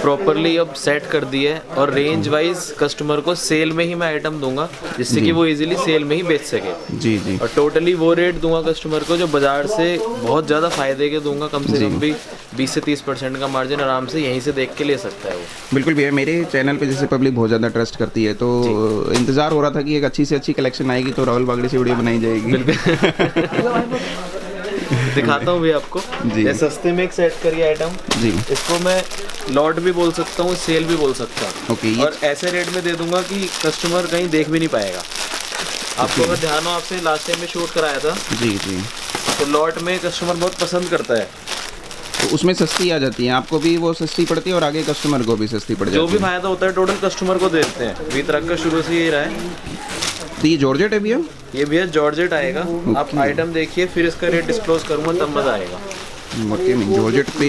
Properly अब set कर दी है और रेंज वाइज कस्टमर को सेल में ही मैं आइटम दूंगा जिससे कि वो इजीली सेल में ही बेच सके। जी जी। और टोटली वो रेट दूंगा कस्टमर को जो बाजार से बहुत ज़्यादा फायदे के दूंगा, कम से कम भी 20 से 30% का मार्जिन आराम से यहीं से देख के ले सकता है वो। बिल्कुल भैया, मेरे चैनल पे जैसे पब्लिक बहुत ज़्यादा ट्रस्ट करती है तो इंतज़ार हो रहा था कि एक अच्छी से अच्छी कलेक्शन आएगी तो राहुल बागड़ी से वीडियो बनाई जाएगी। दिखाता हूँ भी आपको। ये सस्ते में एक सेट करिए आइटम जी, इसको मैं लॉट भी बोल सकता हूँ, सेल भी बोल सकता हूँ। ओके। और ऐसे रेट में दे दूंगा कि कस्टमर कहीं देख भी नहीं पाएगा। आपको अगर ध्यान हो, आपसे लास्ट टाइम में शूट कराया था जी जी, तो लॉट में कस्टमर बहुत पसंद करता है, तो उसमें सस्ती आ जाती है, आपको भी वो सस्ती पड़ती है और आगे कस्टमर को भी सस्ती पड़ जाती है। जो भी फायदा होता है टोटल कस्टमर को देते हैं। वीतरक का शुरू से यही रहा है। तो ये जॉर्जेट है भैया? ये भैया जॉर्जेट आएगा। आप आइटम देखिए फिर इसका रेट डिस्क्लोज करूँगा तब मज़ा आएगा। वाकई में जॉर्जेट पे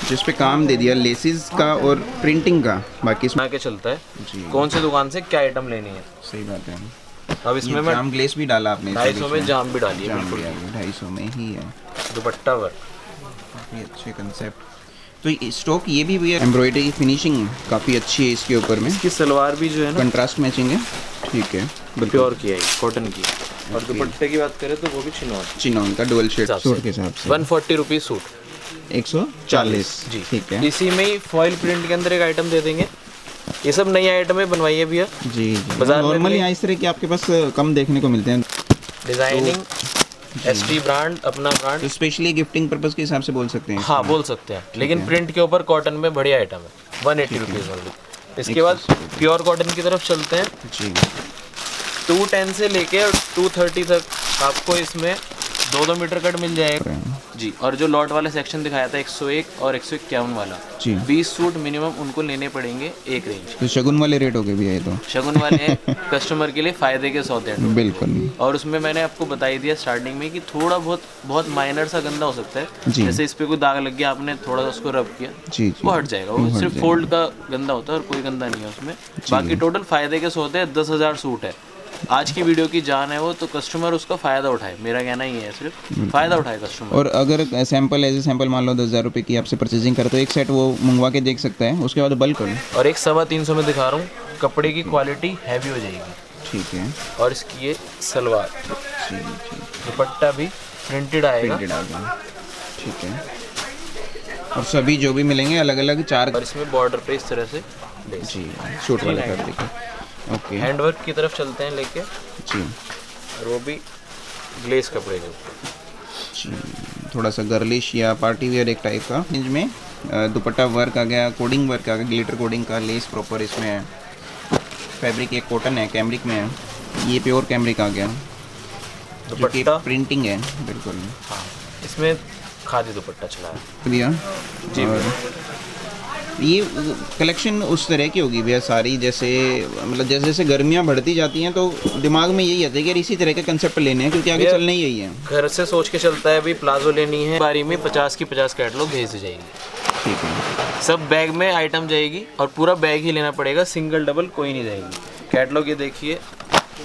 जिस पे काम दे दिया लेसिस का और प्रिंटिंग का, बाकी इसमें आके चलता है जी। कौन से दुकान से क्या आइटम लेनी है। सही बात है। अब इसमें मैं जाम ग्लेस भी डाला आपने? 250 में जाम भी डाली है। जाम बिल्कुल भी आ गया, 250 में ही है। दुपट्टा वर्क, काफ़ी अच्छे कंसेप्ट। तो स्टॉक ये भी भैया एम्ब्रॉयडरी फिनिशिंग काफ़ी अच्छी है इसके ऊपर में। इसकी सलवार भी जो है ना कंट्रास्ट मैचिंग है, ठीक है, प्योर की है, कॉटन की। और दुपट्टे की बात करें तो वो भी चिनौन चिनॉन का डुअल शेड सूट के हिसाब से 140 रुपीज़ सूट, 140 जी। ठीक है। इसी में ही फॉइल प्रिंट के अंदर एक आइटम दे देंगे। ये सब नई आइटम है, बनवाई है भैया। जी जी, बाजार में नॉर्मली इस तरह के आपके पास कम देखने को मिलते हैं। डिजाइनिंग एसटी ब्रांड, अपना ब्रांड, तो स्पेशली गिफ्टिंग पर्पस के हिसाब से बोल सकते हैं। हाँ बोल सकते हैं। लेकिन प्रिंट के ऊपर कॉटन में बढ़िया आइटम है, 180 रुपीज़ ओनली। इसके बाद प्योर कॉटन की तरफ चलते हैं। जी, 210 से लेके 230 तक आपको इसमें 2-2 मीटर कट मिल जाएगा जी। और जो लॉट वाले सेक्शन दिखाया था 101 और 151 वाला जी, 20 सूट मिनिमम उनको लेने पड़ेंगे एक रेंज। तो शगुन वाले रेट हो गए भैया ये तो। शगुन वाले कस्टमर के लिए फायदे के सौदे हैं। बिल्कुल। और उसमें मैंने आपको बता ही दिया स्टार्टिंग में कि थोड़ा बहुत माइनर सा गंदा हो सकता है। जी। जैसे इस पे कोई दाग लग गया, आपने थोड़ा सा उसको रब किया, जी जी, वो हट जाएगा। वो सिर्फ फोल्ड का गंदा होता है और कोई गंदा नहीं है उसमें। बाकी टोटल फायदे के सौदे हैं। 10,000 सूट है। आज की वीडियो की जान है वो, तो कस्टमर उसका फ़ायदा उठाए। मेरा कहना ही है, सिर्फ फ़ायदा उठाए कस्टमर। और अगर सैंपल एज ए सैंपल मान लो 10,000 रुपये की आपसे परचेजिंग करे तो एक सेट वो मंगवा के देख सकता है, उसके बाद बल्क में। और एक 350 में दिखा रहा हूँ, कपड़े की क्वालिटी हैवी हो जाएगी। ठीक है। और इसकी ये सलवार, जी जी, दुपट्टा भी प्रिंटेड आएगा। ठीक है। और सभी जो भी मिलेंगे अलग अलग 4। और इसमें बॉर्डर पे इस तरह से लेस। जी, सूट वाले फैब्रिक है। ओके, हैंडवर्क की तरफ चलते हैं लेके। जी और वो भी ग्लेस कपड़े के ऊपर जी, थोड़ा सा गर्लिश या पार्टी वेयर एक टाइप का रेंज में। दुपट्टा वर्क आ गया, कोडिंग वर्क आ गया, ग्लिटर कोडिंग का, लेस प्रॉपर इसमें है। फैब्रिक एक कॉटन है, कैमरिक में है, ये प्योर कैमरिक आ गया जो कि दुपट्टा। प्रिंटिंग है। बिल्कुल। हाँ, इसमें खादी दुपट्टा चला है भैया जी। और ये कलेक्शन उस तरह की होगी भैया सारी, जैसे मतलब जैसे जैसे गर्मियाँ बढ़ती जाती हैं तो दिमाग में यही आता है कि यार इसी तरह के कंसेप्ट लेने हैं क्योंकि आगे चलना ही यही है। घर से सोच के चलता है अभी प्लाजो लेनी है, बारी में 50 की 50 कैटलॉग भेज जाएगी। ठीक है। सब बैग में आइटम जाएगी और पूरा बैग ही लेना पड़ेगा, सिंगल डबल कोई नहीं जाएगी। कैटलॉग ये देखिए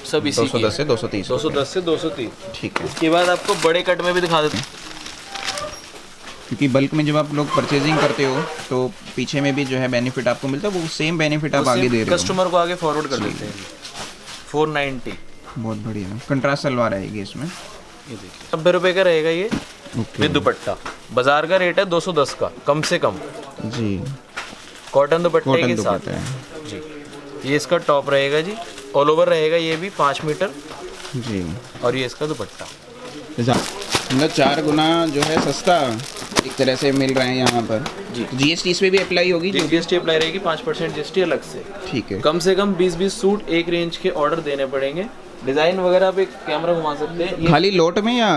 सब इसी की 210 से 230। 210 से 230। ठीक है। इसके बाद आपको बड़े कट में भी दिखा देते हैं, क्योंकि बल्क में जब आप लोग परचेजिंग करते हो तो पीछे में भी जो है बेनिफिट आपको मिलता है, वो सेम बेनिफिट आप आगे दे रहे हो, कस्टमर को आगे फॉरवर्ड कर देते हैं। 490 बहुत बढ़िया। कंट्रास्ट सलवार आएगी इसमें, ये देखिए 90 रुपये का रहेगा ये विद दुपट्टा। बाजार का रेट है 210 का कम से कम जी। कॉटन दुपट्टे कॉटन के दुपट्टा साथ है जी। ये इसका टॉप रहेगा जी, ऑल ओवर रहेगा, ये भी 5 मीटर जी। और ये इसका दुपट्टा। मतलब 4 गुना जो है सस्ता एक तरह से मिल रहे हैं यहाँ पर जी। जीएसटी इस पे भी अप्लाई होगी? जीएसटी अप्लाई रहेगी, 5% जीएसटी अलग से। ठीक है। कम से कम 20-20 सूट एक रेंज के ऑर्डर देने पड़ेंगे। डिजाइन वगैरह आप एक कैमरा घुमा सकते हैं। ये खाली लोट में या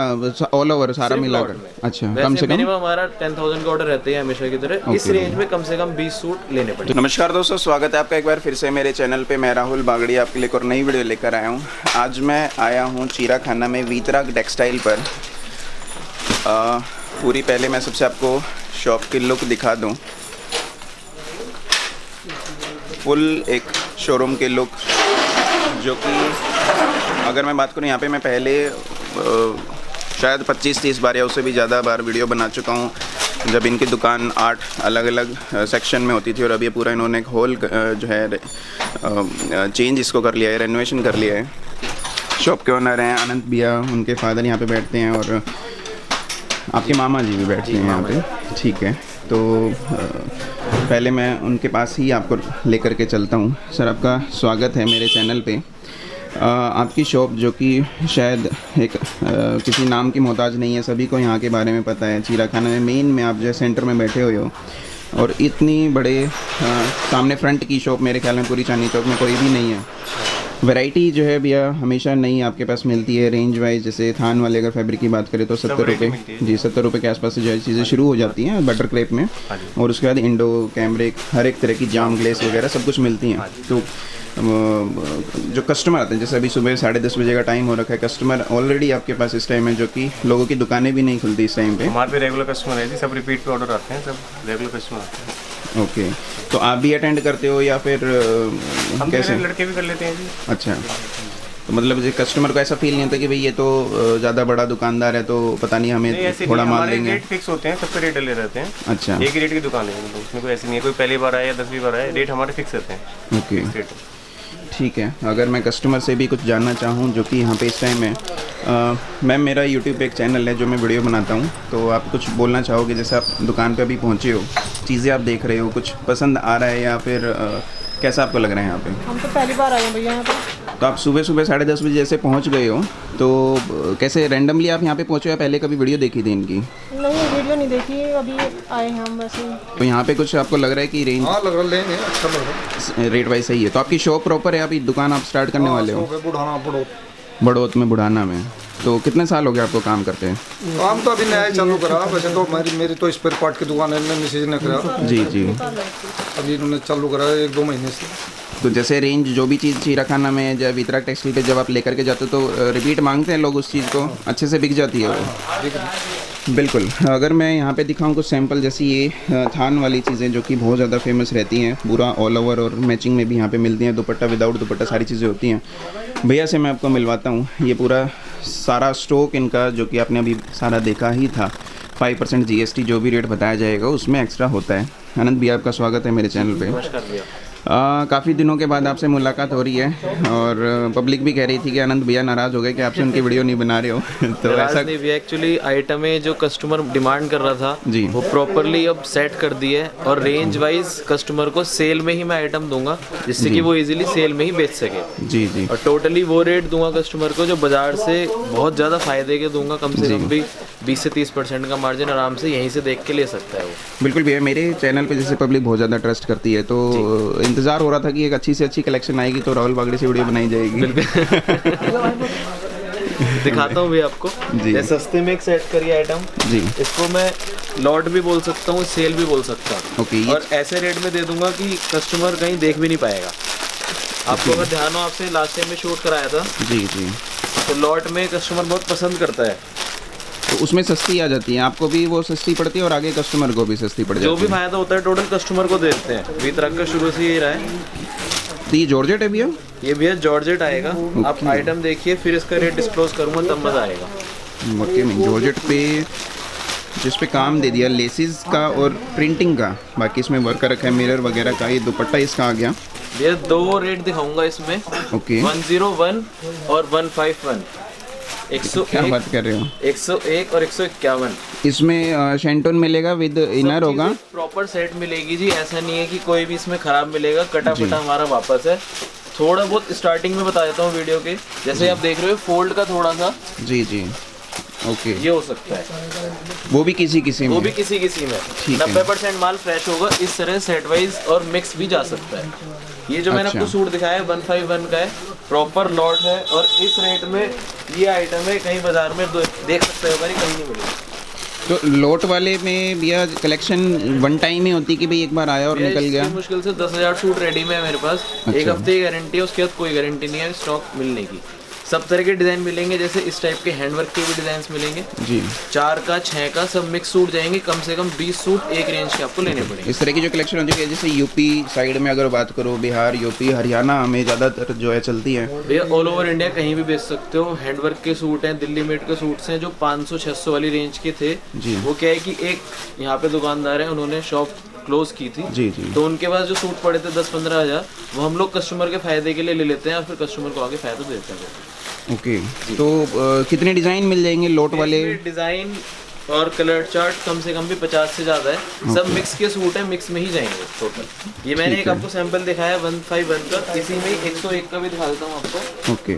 ऑल ओवर सारा सिर्फ मिलाकर? लॉट में। अच्छा, वैसे कम से कम मिनिमम हमारा 10,000 का ऑर्डर रहते हैं हमेशा की तरह। इस रेंज में कम से कम 20 सूट लेने पड़ेंगे। नमस्कार दोस्तों, स्वागत है आपका एक बार फिर से मेरे चैनल पे। मैं राहुल बागड़ी आपके लिए एक और नई वीडियो लेकर आया हूँ। आज मैं आया हूँ चीराखाना में वीतराग टेक्सटाइल पर। पूरी पहले मैं सबसे आपको शॉप की लुक दिखा दूँ। फुल एक शोरूम की लुक, जो कि अगर मैं बात करूँ यहाँ पे मैं पहले शायद 25-30 बार या उससे भी ज़्यादा बार वीडियो बना चुका हूँ। जब इनकी दुकान 8 अलग अलग सेक्शन में होती थी और अब ये पूरा इन्होंने एक होल जो है चेंज इसको कर लिया है, रेनोवेशन कर लिया है। शॉप के ओनर हैं अनंत भैया, उनके फादर यहाँ पे बैठते हैं और आपके मामा जी भी बैठते हैं यहाँ पे। ठीक है, तो पहले मैं उनके पास ही आपको लेकर के चलता हूँ। सर, आपका स्वागत है मेरे चैनल पे। आपकी शॉप जो कि शायद एक किसी नाम की मोहताज नहीं है, सभी को यहाँ के बारे में पता है। चीरा खाना में मेन में आप जो सेंटर में बैठे हुए हो और इतनी बड़े सामने फ्रंट की शॉप मेरे ख्याल में पूरी चांदनी चौक में कोई भी नहीं है। वैरायटी जो है भैया हमेशा नई आपके पास मिलती है। रेंज वाइज जैसे थान वाले अगर फैब्रिक की बात करें तो 70 रुपये, जी 70 रुपये के आसपास से जो है चीज़ें शुरू हो जाती हैं बटर क्रेप में, और उसके बाद इंडो, कैमरिक, हर एक तरह की जाम, ग्लेस वगैरह सब कुछ मिलती हैं। तो जो कस्टमर आते हैं, जैसे अभी सुबह 10:30 बजे का टाइम हो रखा है, कस्टमर ऑलरेडी आपके पास इस टाइम है, जो कि लोगों की दुकानें भी नहीं खुलती इस टाइम पे। हमारे पे रेगुलर कस्टमर है जी, सब रिपीट पे ऑर्डर आते हैं, सब रेगुलर कस्टमर आते हैं। ओके, तो आप भी अटेंड करते हो या फिर हम कैसे? लड़के भी कर लेते हैं जी। अच्छा, तो मतलब जो कस्टमर को ऐसा फील नहीं होता कि भाई ये तो ज़्यादा बड़ा दुकानदार है तो पता नहीं हमें थोड़ा माल देंगे। रेट फिक्स होते हैं, सब पे रेट डले रहते हैं। अच्छा, एक ही रेट की दुकान है, मतलब उसमें कोई ऐसी नहीं है कोई पहली बार आया या 10वीं बार आया, रेट हमारे फिक्स रहते हैं। ओके, रेट ठीक है। अगर मैं कस्टमर से भी कुछ जानना चाहूँ जो कि यहाँ पे इस टाइम है, मैम मेरा यूट्यूब पे एक चैनल है जो मैं वीडियो बनाता हूँ, तो आप कुछ बोलना चाहोगे? जैसे आप दुकान पे अभी पहुँचे हो, चीज़ें आप देख रहे हो, कुछ पसंद आ रहा है या फिर कैसा आपको लग रहा है यहाँ पे? हम तो पहली बार आए हैं भैया यहाँ पर। तो आप सुबह 10:30 बजे जैसे पहुँच गए हो, तो कैसे रैंडमली आप यहाँ पे पहुँचे या पहले कभी वीडियो देखी थी इनकी? नहीं, वीडियो नहीं देखी, अभी आए हैं हम वैसे ही। तो यहाँ पे कुछ आपको लग रहा है कि रेंज? हाँ, लग रहा लेंगे, अच्छा लग रहा है। रेट वाइज सही है। तो आपकी शॉप प्रॉपर है, अभी दुकान आप स्टार्ट करने वाले हो? बुढ़ाना पड़ो। बड़ौत में, बुढ़ाना में। तो कितने साल हो गए आपको काम करते हैं? काम तो अभी नया ही चालू करा, वैसे तो मेरी तो स्पेयर पार्ट की दुकान है, मिसेज ने करा। जी जी, अभी इन्होंने चालू करा 1-2 महीने से। तो जैसे रेंज जो भी चीज़ चीरा खाना में जब वितरक टेक्सटाइल पे जब आप लेकर के जाते हो तो रिपीट मांगते हैं लोग उस चीज़ को, अच्छे से बिक जाती है वो? बिल्कुल। अगर मैं यहाँ पे दिखाऊँ कुछ सैंपल, जैसे ये थान वाली चीज़ें जो कि बहुत ज़्यादा फेमस रहती हैं, पूरा ऑल ओवर और मैचिंग में भी यहाँ पे मिलती हैं, दुपट्टा विदाउट दुपट्टा सारी चीज़ें होती हैं। भैया से मैं आपको मिलवाता हूँ। ये पूरा सारा स्टॉक इनका जो कि आपने अभी सारा देखा ही था, 5% GST जो भी रेट बताया जाएगा उसमें एक्स्ट्रा होता है। अनंत भैया, आपका स्वागत है मेरे चैनल पे। नमस्कार भैया। काफ़ी दिनों के बाद आपसे मुलाकात हो रही है और पब्लिक भी कह रही थी कि अनंत भैया नाराज़ हो गए कि आपसे उनकी वीडियो नहीं बना रहे हो। तो ऐसा नहीं भैया, एक्चुअली आइटमें जो कस्टमर डिमांड कर रहा था जी, वो प्रॉपरली अब सेट कर दी है, और रेंज वाइज कस्टमर को सेल में ही मैं आइटम दूंगा जिससे कि वो इजीली सेल में ही बेच सके। जी जी, और टोटली वो रेट दूंगा कस्टमर को जो बाजार से बहुत ज़्यादा फायदे के दूंगा, कम से कम भी 20 से 30% का मार्जिन आराम से यहीं से देख के ले सकता है वो। बिल्कुल भैया, मेरे चैनल पे जैसे पब्लिक बहुत ज़्यादा ट्रस्ट करती है, तो इंतज़ार हो रहा था कि एक अच्छी से अच्छी कलेक्शन आएगी तो राहुल बागड़ी से वीडियो बनाई जाएगी। दिखाता हूँ भैया आपको। जी। ये सस्ते में एक सेट करिए आइटम जी, इसको मैं लॉट भी बोल सकता हूँ, सेल भी बोल सकता हूँ। ओके। और ऐसे रेट में दे दूंगा कि कस्टमर कहीं देख भी नहीं पाएगा। आपको अगर ध्यान हो, आपसे लास्ट टाइम में शूट कराया था, जी जी, तो लॉट में कस्टमर बहुत पसंद करता है। तो उसमें सस्ती आ जाती है, आपको भी वो सस्ती पड़ती है और आगे कस्टमर को भी सस्ती पड़ जो जाती भी है। फायदा होता है टोटल कस्टमर को देते हैं। वितरक का शुरू से यही रहा है। तो ये जॉर्जेट है भैया? ये भैया जॉर्जेट आएगा। आप आइटम देखिए, फिर इसका रेट डिस्क्लोज करूँगा तब मज़ा आएगा। वाकई में जॉर्जेट पे जिस पे काम दे दिया लेसिस का और प्रिंटिंग का, बाकी इसमें वर्क रखा है मिरर वगैरह का। ये दुपट्टा इसका आ गया। भैया 2 रेट दिखाऊंगा इसमें, ओके, 101 और 151। क्या 101 बात कर रहे हो? 101 और 151। इसमें शेंटोन मिलेगा विद इनर होगा? प्रॉपर सेट मिलेगी जी, ऐसा नहीं है कि कोई भी इसमें खराब मिलेगा। कटा फटा हमारा वापस है। थोड़ा बहुत स्टार्टिंग में बता देता हूँ वीडियो के, जैसे आप देख रहे हो फोल्ड का थोड़ा सा, जी जी, ओके, ये हो सकता है। वो भी किसी किसी में? वो भी किसी किसी में। ठीक है। 90% माल फ्रेश होगा। इस तरह सेट वाइज और मिक्स भी जा सकता है। ये जो मैंने अच्छा। आपको सूट दिखाया है 151 का है, प्रॉपर लॉट है, और इस रेट में ये आइटम है कहीं बाजार में देख सकते हो कहीं नहीं मिलेगा। तो लॉट वाले में भैया कलेक्शन वन टाइम ही होती कि भाई एक बार आया और निकल गया? मुश्किल से 10,000 सूट रेडी में है मेरे पास। अच्छा। एक हफ्ते की गारंटी है, उसके बाद कोई गारंटी नहीं है स्टॉक मिलने की। सब तरह के डिज़ाइन मिलेंगे, जैसे इस टाइप के हैंडवर्क के भी डिज़ाइन मिलेंगे जी। 4 का 6 का सब मिक्स सूट जाएंगे, कम से कम 20 सूट एक रेंज के आपको लेने पड़ेंगे। इस तरह की जो कलेक्शन होती है, जैसे यूपी साइड में अगर बात करो, बिहार, यूपी, हरियाणा में ज़्यादातर जो है चलती है। भैया ऑल ओवर इंडिया कहीं भी बेच सकते हो। हैंडवर्क के सूट हैं, दिल्ली मेड के सूट्स हैं जो 500-600 वाली रेंज के थे। जी। वो क्या है कि एक यहाँ पे दुकानदार है, उन्होंने शॉप क्लोज की थी। जी जी। तो उनके पास जो सूट पड़े थे 10-15 हज़ार, वो हम लोग कस्टमर के फायदे के लिए ले लेते हैं और फिर कस्टमर को आगे फायदा देते हैं। ओके, तो कितने डिज़ाइन मिल जाएंगे लोट वाले? डिज़ाइन और कलर चार्ट कम से कम भी 50 से ज़्यादा है। सब मिक्स के सूट है, मिक्स में ही जाएंगे टोटल। ये मैंने एक आपको सैंपल दिखाया 151 का, इसी में 101 का भी दिखा देता हूँ आपको। ओके,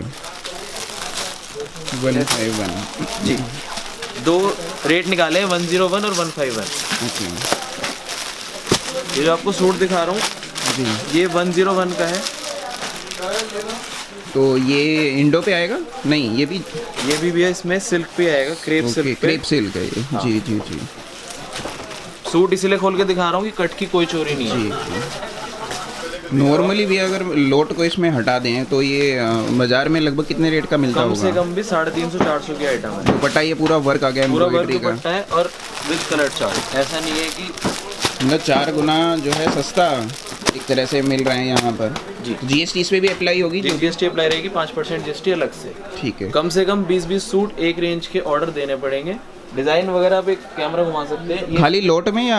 151 जी, 2 रेट निकाले हैं, 101 और 151। ओके ये जो आपको सूट दिखा रहा हूँ जी, ये 101 का है। तो ये इंडो पे आएगा? नहीं, ये भी भैया इसमें सिल्क पे आएगा, क्रेप ओके, सिल्क पे। क्रेप सिल्क है ये। जी जी जी सूट इसलिए खोल के दिखा रहा हूँ कि कट की कोई चोरी नहीं है। जी। नॉर्मली भी अगर लोट को इसमें हटा दें तो ये बाजार में लगभग कितने रेट का मिलता कम से होगा? कम भी 350-400 की आइटम है। दुपट्टा ये पूरा वर्क आ गया पूरा वर्क एम्ब्रॉयडरी का, दुपट्टा है और विद कलर चार्ट। ऐसा नहीं है कि मतलब 4 गुना जो है सस्ता एक तरह से मिल रहा है यहाँ पर। जी। जीएसटी इस पे भी अप्लाई होगी? जीएसटी अप्लाई रहेगी, 5% जीएसटी अलग से। ठीक है। कम से कम 20-20 सूट एक रेंज के ऑर्डर देने पड़ेंगे। डिजाइन वगैरह आप एक कैमरा घुमा सकते हैं। खाली लोट में या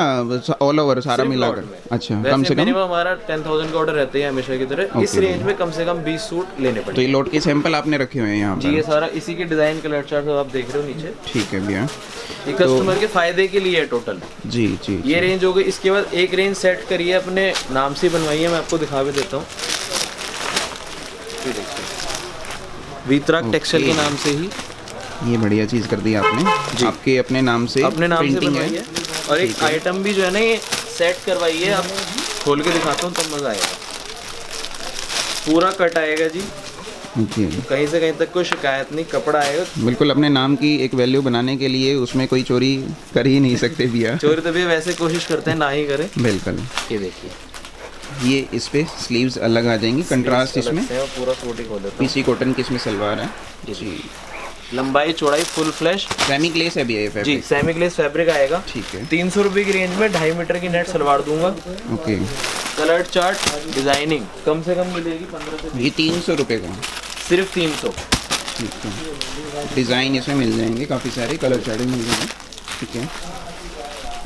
ऑल ओवर सारा सिर्फ मिलाकर? लॉट में। अच्छा, वैसे कम से कम मिनिमम हमारा 10,000 का ऑर्डर रहता है हमेशा की तरह। इस ओके। रेंज में कम से कम 20 सूट लेने तो पड़ेंगे। ये लोट के सैंपल आपने रखे हुए हैं यहाँ जी, ये पर? सारा इसी के डिजाइन कलर चार्ट आप देख रहे हो नीचे। ठीक है भैया। ये कस्टमर के फायदे के लिए है टोटल। जी जी ये रेंज हो गई। इसके बाद एक रेंज सेट करिए, अपने नाम से बनवाइए। मैं आपको दिखा भी देता हूँ। ये देखिए, वीतराग टेक्सटाइल के नाम से ही ये बढ़िया चीज़ कर दी आपने। आपके अपने नाम से अपने नाम से प्रिंटिंग बनवाइए। और एक आइटम भी जो है ना, ये सेट करवाइए। आप खोल के दिखाता हूँ तब मज़ा आएगा। पूरा कट आएगा जी, ओके। कहीं से कहीं तक कोई शिकायत नहीं। कपड़ा आएगा बिल्कुल अपने नाम की एक वैल्यू बनाने के लिए उसमें कोई चोरी कर ही नहीं सकते भैया। चोरी तो भी वैसे कोशिश करते हैं ना ही करें। बिल्कुल। ये देखिए, ये इस पे स्लीव्स अलग आ जाएंगी, कंट्रास्ट इसमें। और पूरा सूट ही खोल देता हूँ। पीसी कॉटन की इसमें सलवार है जी। लंबाई चौड़ाई फुल फ्लैश। सेमी ग्लेस है भैया ये जी, फैब्रिक? सेमी ग्लेस फैब्रिक आएगा। ठीक है। 300 रुपये की रेंज में 2.5 मीटर की नेट सलवार दूंगा। ओके, कलर चार्ट डिजाइनिंग कम से कम मिलेगी 15 से ये 300 रुपये का? सिर्फ 300। ठीक है। डिज़ाइन इसमें मिल जाएंगे, काफ़ी सारे कलर चार्ट मिल जाएंगे। ठीक है।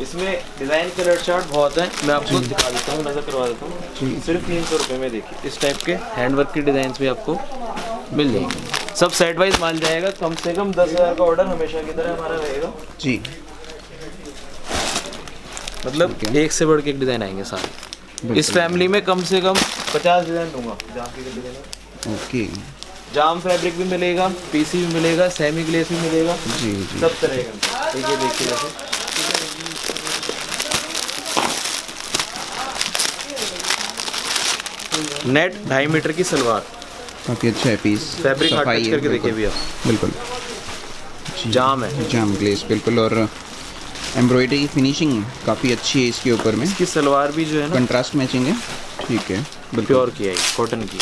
इसमें डिज़ाइन कलर चार्ट बहुत है, मैं आपको दिखा देता हूँ, नज़र करवा देता हूँ। सिर्फ 300 रुपये में देखिए, इस टाइप के हैंडवर्क के डिज़ाइन भी आपको मिल जाएंगे। सब सेट वाइज माल जाएगा। कम से कम 10,000 का ऑर्डर हमेशा की तरह हमारा रहेगा जी। मतलब ठीक है। एक से बढ़ के एक डिज़ाइन आएंगे सारे। इस फैमिली में कम से कम 50 डिज़ाइन दूंगा। ओके जाम फैब्रिक भी मिलेगा, पीसी भी मिलेगा, सेमी ग्लेस भी मिलेगा, जी जी। सब तरह का। ये देखिए जैसे नेट 2.5 मीटर की सलवार। काफ़ी अच्छा है पीस। फैब्रिक हाथ सफाई टच है, करके देखिए बिल्कुल। भैया, बिल्कुल जी। जाम है। जाम ग्लेस बिल्कुल। और एम्ब्रॉयडरी फिनिशिंग काफ़ी अच्छी है इसके ऊपर में। इसकी सलवार भी जो है ना कंट्रास्ट मैचिंग है। ठीक है, बिल्कुल। प्योर की है, कॉटन की।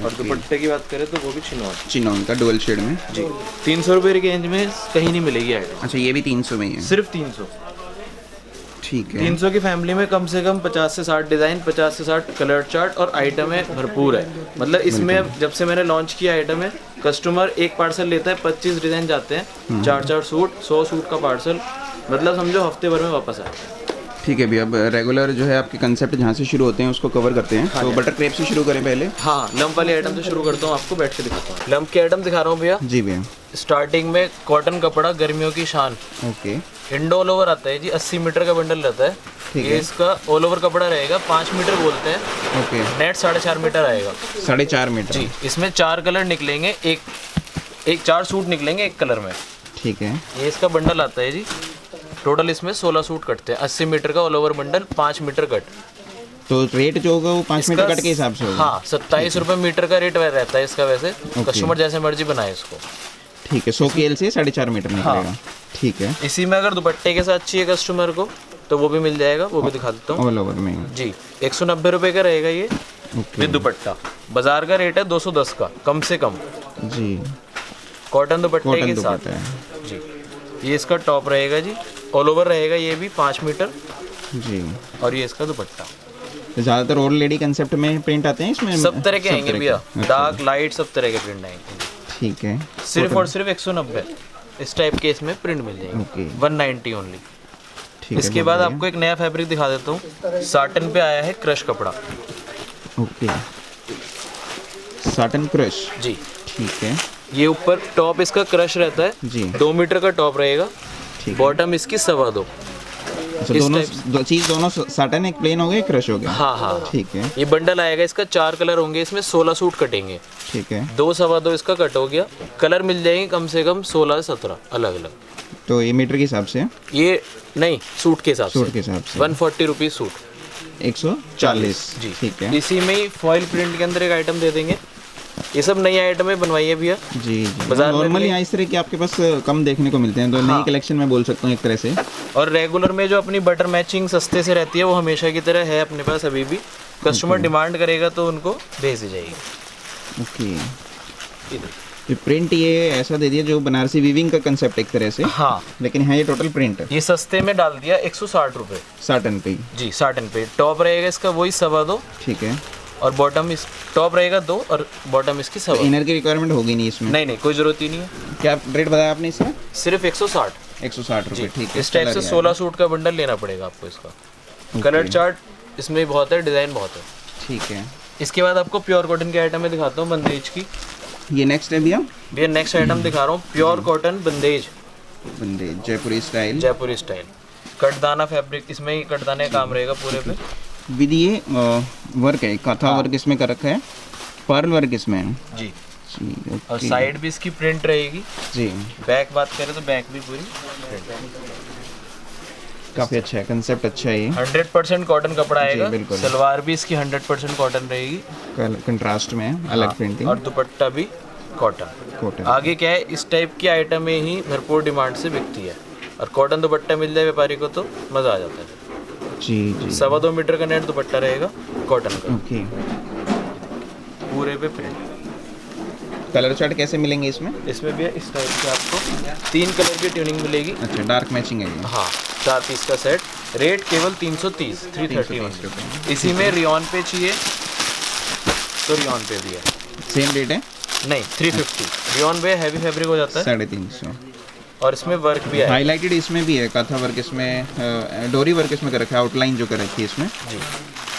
और दुपट्टे की बात करें तो वो भी चिनौन। चिनॉन का डुअल शेड में जी, 300 रुपये की रेंज में कहीं नहीं मिलेगी आइटम। अच्छा, ये भी 300 में ही है? सिर्फ 300। ठीक है। 300 की फैमिली में कम से कम 50 से 60 डिज़ाइन, 50 से 60 कलर चार्ट और आइटम है भरपूर है। मतलब इसमें अब जब से मैंने लॉन्च किया आइटम है, कस्टमर एक पार्सल लेता है, 25 डिज़ाइन जाते हैं, 4-4 सूट, 100 सूट का पार्सल। मतलब समझो हफ्ते भर में वापस आए। ठीक है भैया। अब रेगुलर जो है आपके कंसेप्ट जहाँ से शुरू होते हैं उसको कवर करते हैं। तो बटर क्रेप से शुरू करें पहले? हाँ, लंप वाले आइटम से शुरू करता हूँ, आपको बैठ के दिखाता हूँ। लंप के आइटम दिखा रहा हूँ भैया। जी भैया। स्टार्टिंग में कॉटन कपड़ा, गर्मियों की शान। ओके। इंडो ऑल ओवर आता है जी, 80 मीटर का बंडल रहता है। ठीक ये है। इसका ऑल ओवर कपड़ा रहेगा, 5 मीटर बोलते हैं। ओके। नेट 4.5 मीटर आएगा 4.5 मीटर? जी। इसमें 4 कलर निकलेंगे, एक 4 सूट निकलेंगे एक कलर में। ठीक है। ये इसका बंडल आता है जी। टोटल इसमें 16 सूट कटते हैं। 80 मीटर का all over bundle, 5 metre cut. तो रेट जो होगा वो 5 मीटर इसका कट के हिसाब से होगा? हाँ, 27 रुपये मीटर का रेट रहता है इसका। वैसे कस्टमर जैसे मर्जी बनाए इसको। ठीक है। 100 KL से 4.5 मीटर निकलेगा। ठीक है। इसी में अगर दुपट्टे के साथ चाहिए कस्टमर को तो वो भी मिल जाएगा, वो भी दिखा देता हूँ ऑल ओवर में जी। 190 रुपये का रहेगा ये ओके। विद दुपट्टा। बाजार का रेट है 210 का कम से कम। जी। कॉटन दुपट्टे कॉटन के साथ दुपट्टा है जी। ये इसका टॉप रहेगा जी, ऑल ओवर रहेगा ये भी 5 मीटर, जी। और ये इसका दुपट्टा। तो ज़्यादातर ओल्ड लेडी कंसेप्ट में प्रिंट आते हैं इसमें? सब तरह के आएंगे भैया, अच्छा। डार्क लाइट सब तरह के प्रिंट आएंगे। ठीक है। सिर्फ और सिर्फ 190 इस टाइप के इसमें प्रिंट मिल ओके। जाएंगे, 190 ओनली। ठीक है, इसके बहुत बाद बढ़िया। आपको एक नया फैब्रिक दिखा देता हूँ, साटन पे आया है क्रश कपड़ा ओके, साटन क्रश। जी। ठीक है ये ऊपर टॉप इसका क्रश रहता है जी। 2 मीटर का टॉप रहेगा, ठीक है। बॉटम इसकी 2.25। अच्छा, इस दोनों टाइप चीज़ दोनों साटन एक प्लेन हो गया, क्रश हो गया। हाँ हाँ हाँ। ठीक है ये बंडल आएगा, इसका 4 कलर होंगे, इसमें 16 सूट कटेंगे। ठीक है। 2.25 इसका कट हो गया, कलर मिल जाएंगे कम से कम 16-17 अलग अलग। तो ये मीटर के हिसाब से, ये नहीं, सूट के हिसाब से, सूट के हिसाब से 140 रुपीज़ सूट। 140 जी। ठीक है। इसी में ही फॉइल प्रिंट के अंदर एक आइटम दे देंगे। ये सब नई आइटम है, बनवाई है भैया। जी जी। बाजार में नॉर्मली मिले- यहाँ इस तरह के आपके पास कम देखने को मिलते हैं, तो नई कलेक्शन में बोल सकता हूँ एक तरह से। और रेगुलर में जो अपनी बटर मैचिंग सस्ते से रहती है, वो हमेशा की तरह है अपने पास अभी भी। कस्टमर डिमांड करेगा तो उनको भेज दी जाएगी। ओके, इधर। ये प्रिंट ये ऐसा दे दिया जो बनारसी वीविंग का कंसेप्ट एक तरह से, हाँ, लेकिन यहाँ ये टोटल प्रिंट है ये सस्ते में डाल दिया 160 रुपये साटन पे। जी। साटन पे टॉप रहेगा इसका वही 2.25, ठीक है। और बॉटम इस टॉप रहेगा 2 और बॉटम इसकी तो 2.25। इनर की रिक्वायरमेंट होगी नहीं इसमें? नहीं नहीं, कोई ज़रूरत ही नहीं है। क्या रेट बताया आपने इसका? सिर्फ 160 160 रुपये। ठीक है। इस टाइप से कलर है। 16 सूट का बंडल लेना पड़ेगा आपको इसका। कलर चार्ट इसमें बहुत है, डिज़ाइन बहुत है। ठीक है। इसके बाद आपको प्योर कॉटन के आइटम में दिखाता हूँ, बंदेज की। ये नेक्स्ट है भैया? भैया नेक्स्ट आइटम दिखा रहा हूँ, प्योर कॉटन बंदेज, बंदे जयपुरी स्टाइल जयपुरी स्टाइल। कटदाना फैब्रिक, इसमें ही कटदाने का काम रहेगा पूरे पे। विद ये वर्क है, कथा वर्क इसमें कर रखा है, पर्ल वर्क इसमें है। जी। जी और ओके। साइड भी इसकी प्रिंट रहेगी। जी, बैक बात करें तो बैक भी पूरी प्रिंट। काफ़ी अच्छा है, कंसेप्ट अच्छा है ये। 100% कॉटन कपड़ा आएगा। बिल्कुल। सलवार भी इसकी 100% कॉटन रहेगी, कंट्रास्ट में है, अलग प्रिंटिंग। और दुपट्टा भी कॉटन। कॉटन। आगे क्या है, इस टाइप की आइटमें ही भरपूर डिमांड से बिकती है, और कॉटन दुपट्टा मिल जाए व्यापारी को तो मज़ा आ जाता है। जी जी। 2.25 मीटर का नेट दुपट्टा रहेगा कॉटन का, ओके। पूरे पे प्रिंट। कलर चार्ट कैसे मिलेंगे इसमें? इसमें भी इस टाइप से आपको 3 कलर की ट्यूनिंग मिलेगी। अच्छा, डार्क मैचिंग है ये। हाँ, 4 पीस का सेट, रेट केवल 330, 330 रुपये। इसी में रियॉन पे चाहिए तो रियॉन पे भी है। सेम रेट है? नहीं, 350। रियॉन पे हैवी फैब्रिक हो जाता है, 350। और इसमें वर्क भी है हाईलाइटेड इसमें भी है, कथा वर्क इसमें, डोरी वर्क इसमें कर रखा है, आउटलाइन जो कर रखी है इसमें। जी।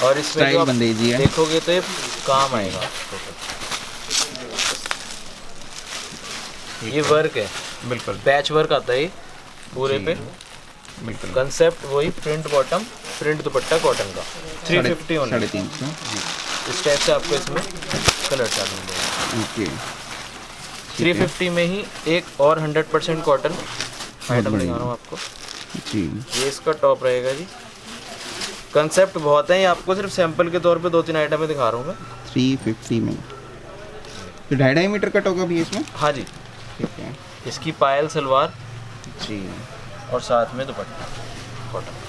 और इसमें स्टाइल जो आप बंदेजी है। देखोगे तो ये काम आएगा। ये वर्क है, बिल्कुल पैच वर्क आता है ये पूरे पे। बिल्कुल। कंसेप्ट वही, प्रिंट बॉटम, प्रिंट दुपट्टा कॉटन का, 350 ओनली। 350। जी। इस टाइप से आपको इसमें कलर चार्ट मिलेगा। ओके। 350 में ही एक और 100% कॉटन आइटम बढ़िया। दिखा रहा हूँ आपको। जी ये इसका टॉप रहेगा जी। कंसेप्ट बहुत है, ये आपको सिर्फ सैंपल के तौर पे 2-3 आइटम दिखा रहा हूँ मैं। 350 में तो 2.5 मीटर कट होगा भी इसमें? हाँ जी। ठीक है इसकी पायल सलवार जी। और साथ में दुपट्टा कॉटन।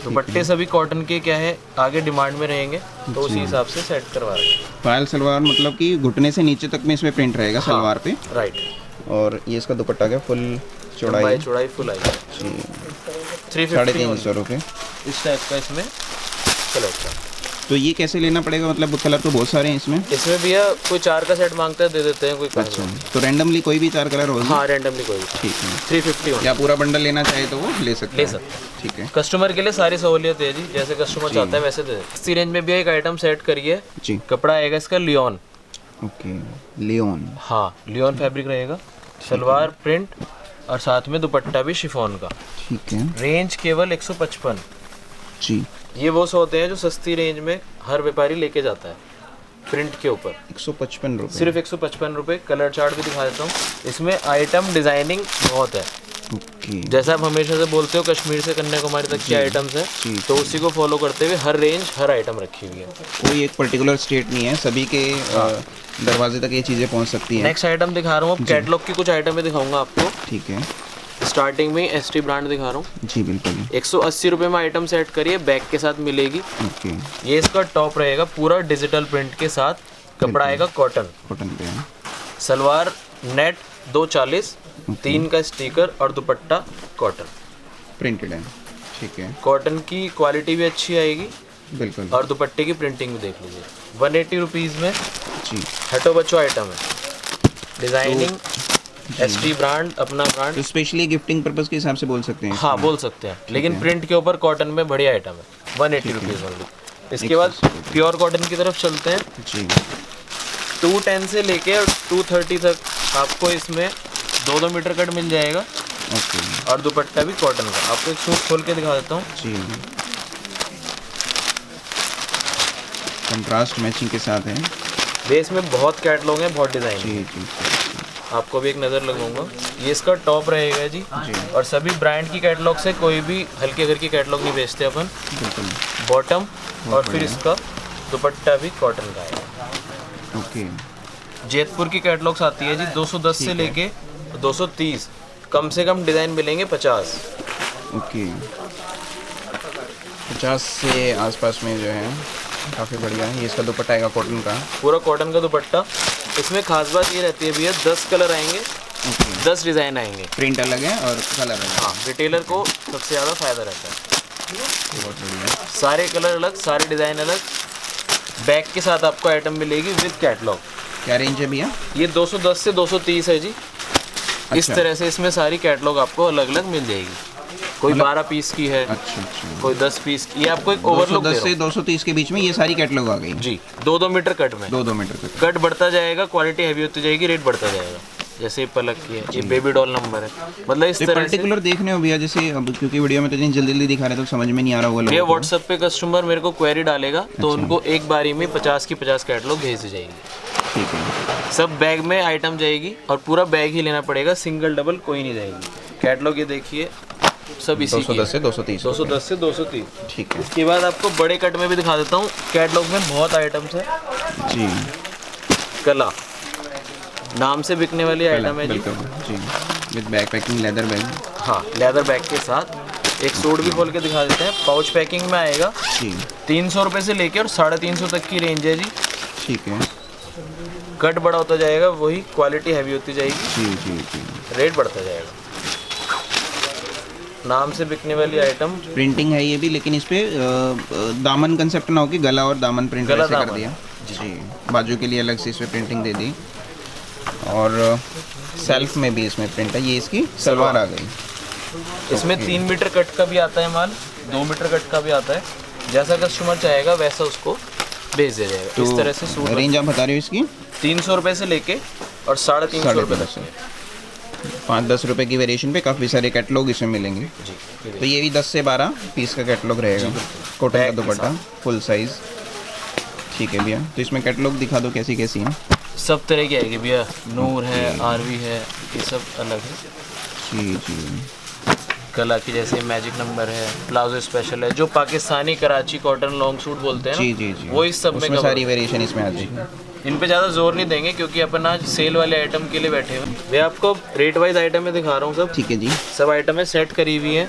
दुपट्टे सभी कॉटन के क्या है, आगे डिमांड में रहेंगे तो उसी हिसाब से सेट करवा रहे हैं। पायल सलवार मतलब कि घुटने से नीचे तक में इसमें प्रिंट रहेगा सलवार पे, राइट। और ये इसका दुपट्टा क्या फुल चौड़ाई? लंबाई चौड़ाई फुल आई जी। 350 350 रुपये। इस टाइप का इसमें कलर का। तो ये कैसे लेना पड़ेगा, मतलब कलर तो बहुत सारे हैं इसमें? इसमें भैया कोई 4 का सेट मांगता है दे देते हैं, कोई कम अच्छा, नहीं। तो रैंडमली कोई भी 4 कलर होगा? हाँ, रैंडमली कोई भी। ठीक है। 350 होना। या पूरा बंडल लेना चाहे तो वो ले सकते ले हैं? सकते हैं। ठीक है कस्टमर के लिए सारी सहूलियत है जी, जैसे कस्टमर चाहता है वैसे दे देते हैं। इसी रेंज में भी एक आइटम सेट करिए। जी। कपड़ा आएगा इसका लियोन। Okay, rayon. हाँ, लियोन फैब्रिक रहेगा, सलवार प्रिंट और साथ में दुपट्टा भी शिफॉन का। ठीक है रेंज केवल 155। जी। ये वो होते हैं जो सस्ती रेंज में हर व्यापारी लेके जाता है, प्रिंट के ऊपर। 155 रुपये सिर्फ 155 रुपये। कलर चार्ट भी दिखा देता हूँ। इसमें आइटम डिजाइनिंग बहुत है, ओके। जैसे आप हमेशा से बोलते हो कश्मीर से कन्याकुमारी तक की आइटम्स जी, है, तो उसी को फॉलो करते हुए हर रेंज हर आइटम रखी हुई है। कोई एक पर्टिकुलर स्टेट नहीं है, सभी के दरवाजे तक ये चीज़ें पहुंच सकती हैं। नेक्स्ट आइटम दिखा रहा हूँ, कैटलॉग की कुछ आइटम दिखाऊंगा आपको। ठीक है स्टार्टिंग में एसटी ब्रांड दिखा रहा हूँ। जी बिल्कुल। 180 रुपये में आइटम सेट करिए, बैग के साथ मिलेगी। ओके, ये इसका टॉप रहेगा पूरा डिजिटल प्रिंट के साथ, कपड़ा आएगा कॉटन, कॉटन पे है। सलवार नेट 240, 3 का स्टिकर और दुपट्टा कॉटन। प्रिंटेड है, ठीक है, कॉटन की क्वालिटी भी अच्छी आएगी बिल्कुल। और दुपट्टे की प्रिंटिंग भी देख लीजिए। 180 रुपीज़ में जी, हटो बच्चों आइटम है। डिज़ाइनिंग एसटी ब्रांड, अपना ब्रांड। तो स्पेशली गिफ्टिंग पर्पस के हिसाब से बोल सकते हैं हाँ इसको। बोल सकते हैं, लेकिन प्रिंट के ऊपर कॉटन में बढ़िया आइटम है। 180 रुपीज़ ओनली। इसके बाद प्योर कॉटन की तरफ चलते हैं। जी, 210 से लेके 230 तक आपको इसमें 2-2 मीटर कट मिल जाएगा ओके और दुपट्टा भी कॉटन का। आपको एक सूट खोल के दिखा देता हूँ। जी, कंट्रास्ट मैचिंग के साथ है। बेस में बहुत कैटलॉग हैं, बहुत डिज़ाइन जी है। जी आपको भी एक नज़र लगवाऊंगा। ये इसका टॉप रहेगा जी। और सभी ब्रांड की कैटलॉग से कोई भी हल्के घर की कैटलॉग नहीं बेचते अपन। बिल्कुल बॉटम और फिर इसका दुपट्टा भी कॉटन का है। ओके। जेतपुर की कैटलॉग्स आती है जी 210 से लेके 230, कम से कम डिज़ाइन मिलेंगे 50। ओके, 50 से आसपास में जो है काफ़ी बढ़िया है। ये इसका दुपट्टा आएगा कॉटन का। पूरा कॉटन का दुपट्टा। इसमें खास बात ये रहती है भैया, 10 कलर आएंगे, 10 डिज़ाइन आएंगे। प्रिंट अलग है और कलर अलग है। हाँ, रिटेलर को सबसे ज़्यादा फायदा रहता है। बहुत बढ़िया। सारे कलर अलग, सारे डिज़ाइन अलग। बैग के साथ आपको आइटम मिलेगी विद कैटलॉग। क्या रेंज है भैया? ये 210 से 230 है जी। इस अच्छा। तरह से इसमें सारी कैटलॉग आपको अलग अलग मिल जाएगी। कोई 12 पीस की है, अच्छा अच्छा, कोई 10 पीस की। ये आपको एक ओवरलुक दे 210 रहा से हूँ 230 के बीच में ये सारी कैटलॉग आ गई जी। 2-2 मीटर कट में। 2-2 मीटर तक। कट बढ़ता जाएगा, क्वालिटी हैवी होती जाएगी, रेट बढ़ता जाएगा। जैसे ये पलक की है, ये बेबी डॉल नंबर है। मतलब इस तरह से पर्टिकुलर देखने हो भैया, जैसे अब क्योंकि वीडियो में तो इतनी जल्दी जल्दी दिखा रहे हैं तो समझ में नहीं आ रहा होगा ये लोगों को। व्हाट्सएप पे कस्टमर मेरे को क्वेरी डालेगा तो उनको एक बारी में 50 की 50 कैटलॉग भेज दी जाएगी। ठीक है, सब बैग में आइटम जाएगी और पूरा बैग ही लेना पड़ेगा, सिंगल डबल कोई नहीं जाएगी। कैटलॉग ये देखिए सब इसी की 210 से 230। 210 से 230। ठीक है इसके बाद आपको बड़े कट में भी दिखा देता हूँ। कैटलॉग में बहुत आइटम्स है जी, कला नाम से बिकने वाली आइटम है जी। बिल्कुल जी, with bag packing leather bag. हाँ, लेदर बैग के साथ एक सूट भी खोल के दिखा देते हैं। पाउच पैकिंग में आएगा। जी 300 रुपये से लेके और 350 तक की रेंज है जी। ठीक है कट बड़ा होता जाएगा, वही क्वालिटी हैवी होती जाएगी, जी जी जी। रेट बढ़ता जाएगा। नाम से बिकने वाली आइटम। प्रिंटिंग है ये भी, लेकिन इस पे दामन कंसेप्ट ना हो कि गला और दामन प्रिंट गला ऐसे कर दामन। दिया जी। बाजू के लिए अलग से इस पे प्रिंटिंग दे दी और सेल्फ में भी इसमें प्रिंट है। ये इसकी सलवार आ गई। इसमें 3 मीटर कट का भी आता है माल, 2 मीटर कट का भी आता है। जैसा कस्टमर चाहेगा वैसा उसको भेज दिया जाएगा। इस तरह से सूट रेंज आप बता रहे हो इसकी 300 रुपये से लेके और 350 रुपये तक। 5-10 रुपए की वेरिएशन पे काफ़ी सारे कैटलॉग इसमें मिलेंगे। जी, तो ये भी 10 से 12 पीस का कैटलॉग रहेगा। कॉटन का बैग के दुपट्टा फुल साइज। ठीक है भैया, तो इसमें कैटलॉग दिखा दो कैसी कैसी हैं। सब तरह की आएगी भैया। नूर है, आरवी है, ये सब अलग है। जी जी कला की जैसे मैजिक नंबर है, प्लाजो स्पेशल है, जो Pakistani Karachi cotton long suit बोलते हैं जी ना, जी जी, वो इस सब में उसमें cover सारी है। वेरिएशन इसमें आ जाएगी। इन पे ज़्यादा जोर नहीं देंगे क्योंकि अपन आज सेल वाले आइटम के लिए बैठे हुए। मैं आपको रेट वाइज आइटम में दिखा रहा हूँ सब। ठीक है जी, सब आइटम है सेट करी हुई है।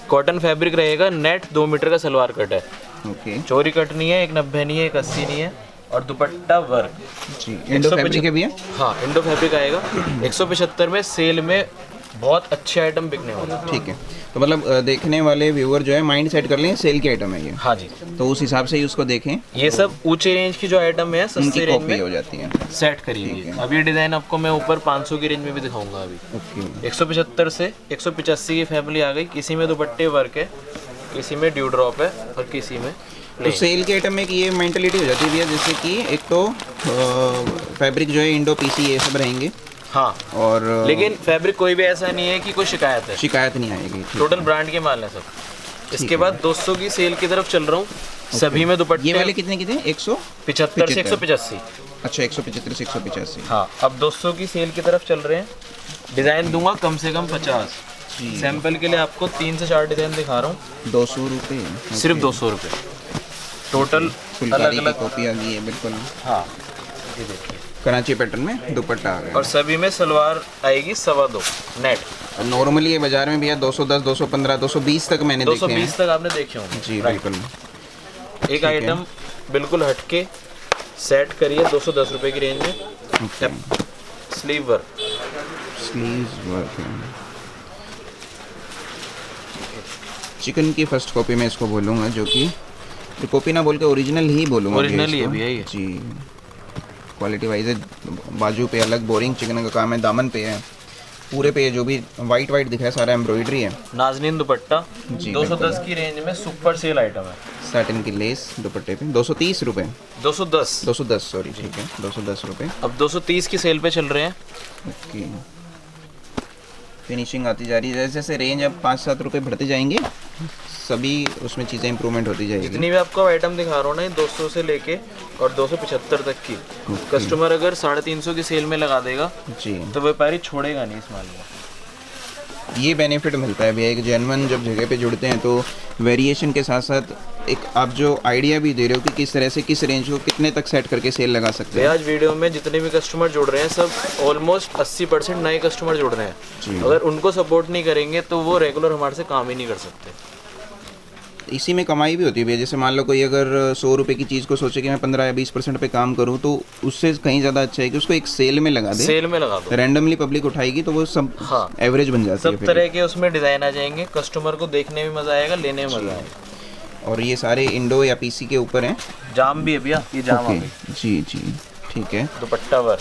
कॉटन फैब्रिक रहेगा, नेट 2 मीटर का सलवार कट है। ओके चोरी कट नहीं है, एक 90 नहीं है, एक 80 नहीं है। और दुपट्टा वर्क जी। इंडो फैब्रिक है भैया? हाँ, इंडो फैब्रिक आएगा। 175 में सेल में बहुत अच्छे आइटम बिकने वाले हैं। ठीक है, तो मतलब देखने वाले व्यूअर जो है माइंड सेट कर लें सेल के आइटम है ये, हाँ जी, तो उस हिसाब से ही उसको देखें। ये सब ऊंचे रेंज की जो आइटम है, सस्ते उनकी रेंज कॉपी में हो जाती है। सेट करी हुई है। अब ये डिज़ाइन आपको मैं ऊपर 500 की रेंज में भी दिखाऊंगा अभी। ओके 175 से 185 की फैमिली आ गई। किसी में दुपट्टे वर्क है, किसी में ड्यू ड्रॉप है और किसी में तो प्लेन। सेल के आइटम में कि ये मेंटलिटी हो जाती है भैया, जैसे कि एक तो फैब्रिक जो है इंडो पीसी ये सब रहेंगे हाँ, और लेकिन फैब्रिक कोई भी ऐसा नहीं है कि कोई शिकायत है। शिकायत नहीं आएगी। ठीक। टोटल ब्रांड के माल है सब। इसके बाद 200 की सेल की तरफ चल रहा हूँ। सभी में दुपट्टे ये वाले कितने के थे? 75 से 185। अच्छा 175 से 185। हाँ, अब 200 की सेल की तरफ चल रहे हैं। डिज़ाइन दूंगा कम से कम 50। सैंपल के लिए आपको 3 से 4 डिज़ाइन दिखा रहा हूँ। 200 रुपये, सिर्फ 200 रुपये टोटल। फुलकारी अलग की अलग, कॉपी आ गई है बिल्कुल हाँ ये देखिए। कराची पैटर्न में दुपट्टा आ गया। और सभी में सलवार आएगी 2.25 नेट। नॉर्मली ये बाजार में भैया 210, 215, 220 तक मैंने देखे हैं। 220 तक आपने देखे होंगे जी राइट। बिल्कुल। एक आइटम बिल्कुल हटके सेट करिए 210 रुपये की रेंज में। Okay. Sleeve work sleeves work है। चिकन की फर्स्ट कॉपी मैं इसको बोलूँगा, जो कि कॉपी ना बोल के ओरिजिनल ही बोलूँगा। Original ही है भैया ये। जी, क्वालिटी वाइज है। बाजू पे अलग बोरिंग चिकन का काम है, दामन पे है, पूरे पे जो भी वाइट दिखा है सारा एम्ब्रॉयडरी है। नाजनीन दुपट्टा जी, 210 की रेंज में सुपर सेल आइटम है। सैटिन की लेस दुपट्टे पे 230 रुपये, 210 210 सॉरी, ठीक है 210 रुपये। अब 230 की सेल पे चल रहे हैं। ओके, फिनिशिंग आती जा रही है, जैसे जैसे रेंज अब 5-7 रुपये बढ़ते जाएंगे सभी उसमें चीज़ें इंप्रूवमेंट होती जाएगी। जितनी भी आपको आइटम दिखा रहा हूँ ना, 200 से लेके और 275 तक की, कस्टमर अगर 350 की सेल में लगा देगा जी, तो व्यापारी छोड़ेगा नहीं इस माल को। ये बेनिफिट मिलता है भैया, एक जेन्युइन जब जगह पे जुड़ते हैं तो वेरिएशन के साथ साथ एक आप जो आइडिया भी दे रहे हो कि किस तरह से किस रेंज को कितने तक सेट करके सेल लगा सकते हैं। आज वीडियो में जितने भी कस्टमर जुड़ रहे हैं सब ऑलमोस्ट 80% नए कस्टमर जुड़ रहे हैं। अगर उनको सपोर्ट नहीं करेंगे तो वो रेगुलर हमारे से काम ही नहीं कर सकते। इसी में कमाई भी होती है भैया। जैसे मान लो कोई अगर 100 रुपये की चीज़ को सोचे कि मैं 15 या 20% पे काम करूँ, तो उससे कहीं ज़्यादा अच्छा है कि उसको एक सेल में लगा दे। सेल में लगा दो, रैंडमली पब्लिक उठाएगी तो वो सब हाँ, एवरेज बन जाती है सब फिर। तरह के उसमें डिज़ाइन आ जाएंगे, कस्टमर को देखने में मज़ा आएगा, लेने में मज़ा आएगा। और ये सारे इंडो या पीसी के ऊपर हैं। जाम भी है भैया, ये जाम आ ओके, गई। जी जी ठीक है। दुपट्टा वर्क,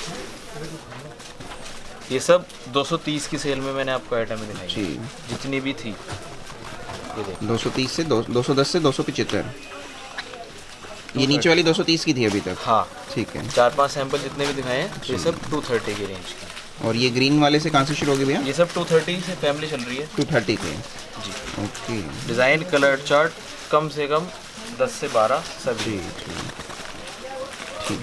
ये सब 230 की सेल में मैंने आपको आइटम दिखाई जी, जितनी भी थी। ये देखो 230 से 210 से 275। ये नीचे वाली 230 की थी अभी तक। हाँ, ठीक है। 4-5 सैंपल जितने भी दिखाए हैं ये सब 230 की रेंज के। और ये ग्रीन वाले से कहाँ से शुरू होगी भैया? ये सब 230 से फैमिली चल रही है 230 के। जी। ओके, डिज़ाइन, कलर चार्ट कम से कम 10 से 12 सभी। ठीक है।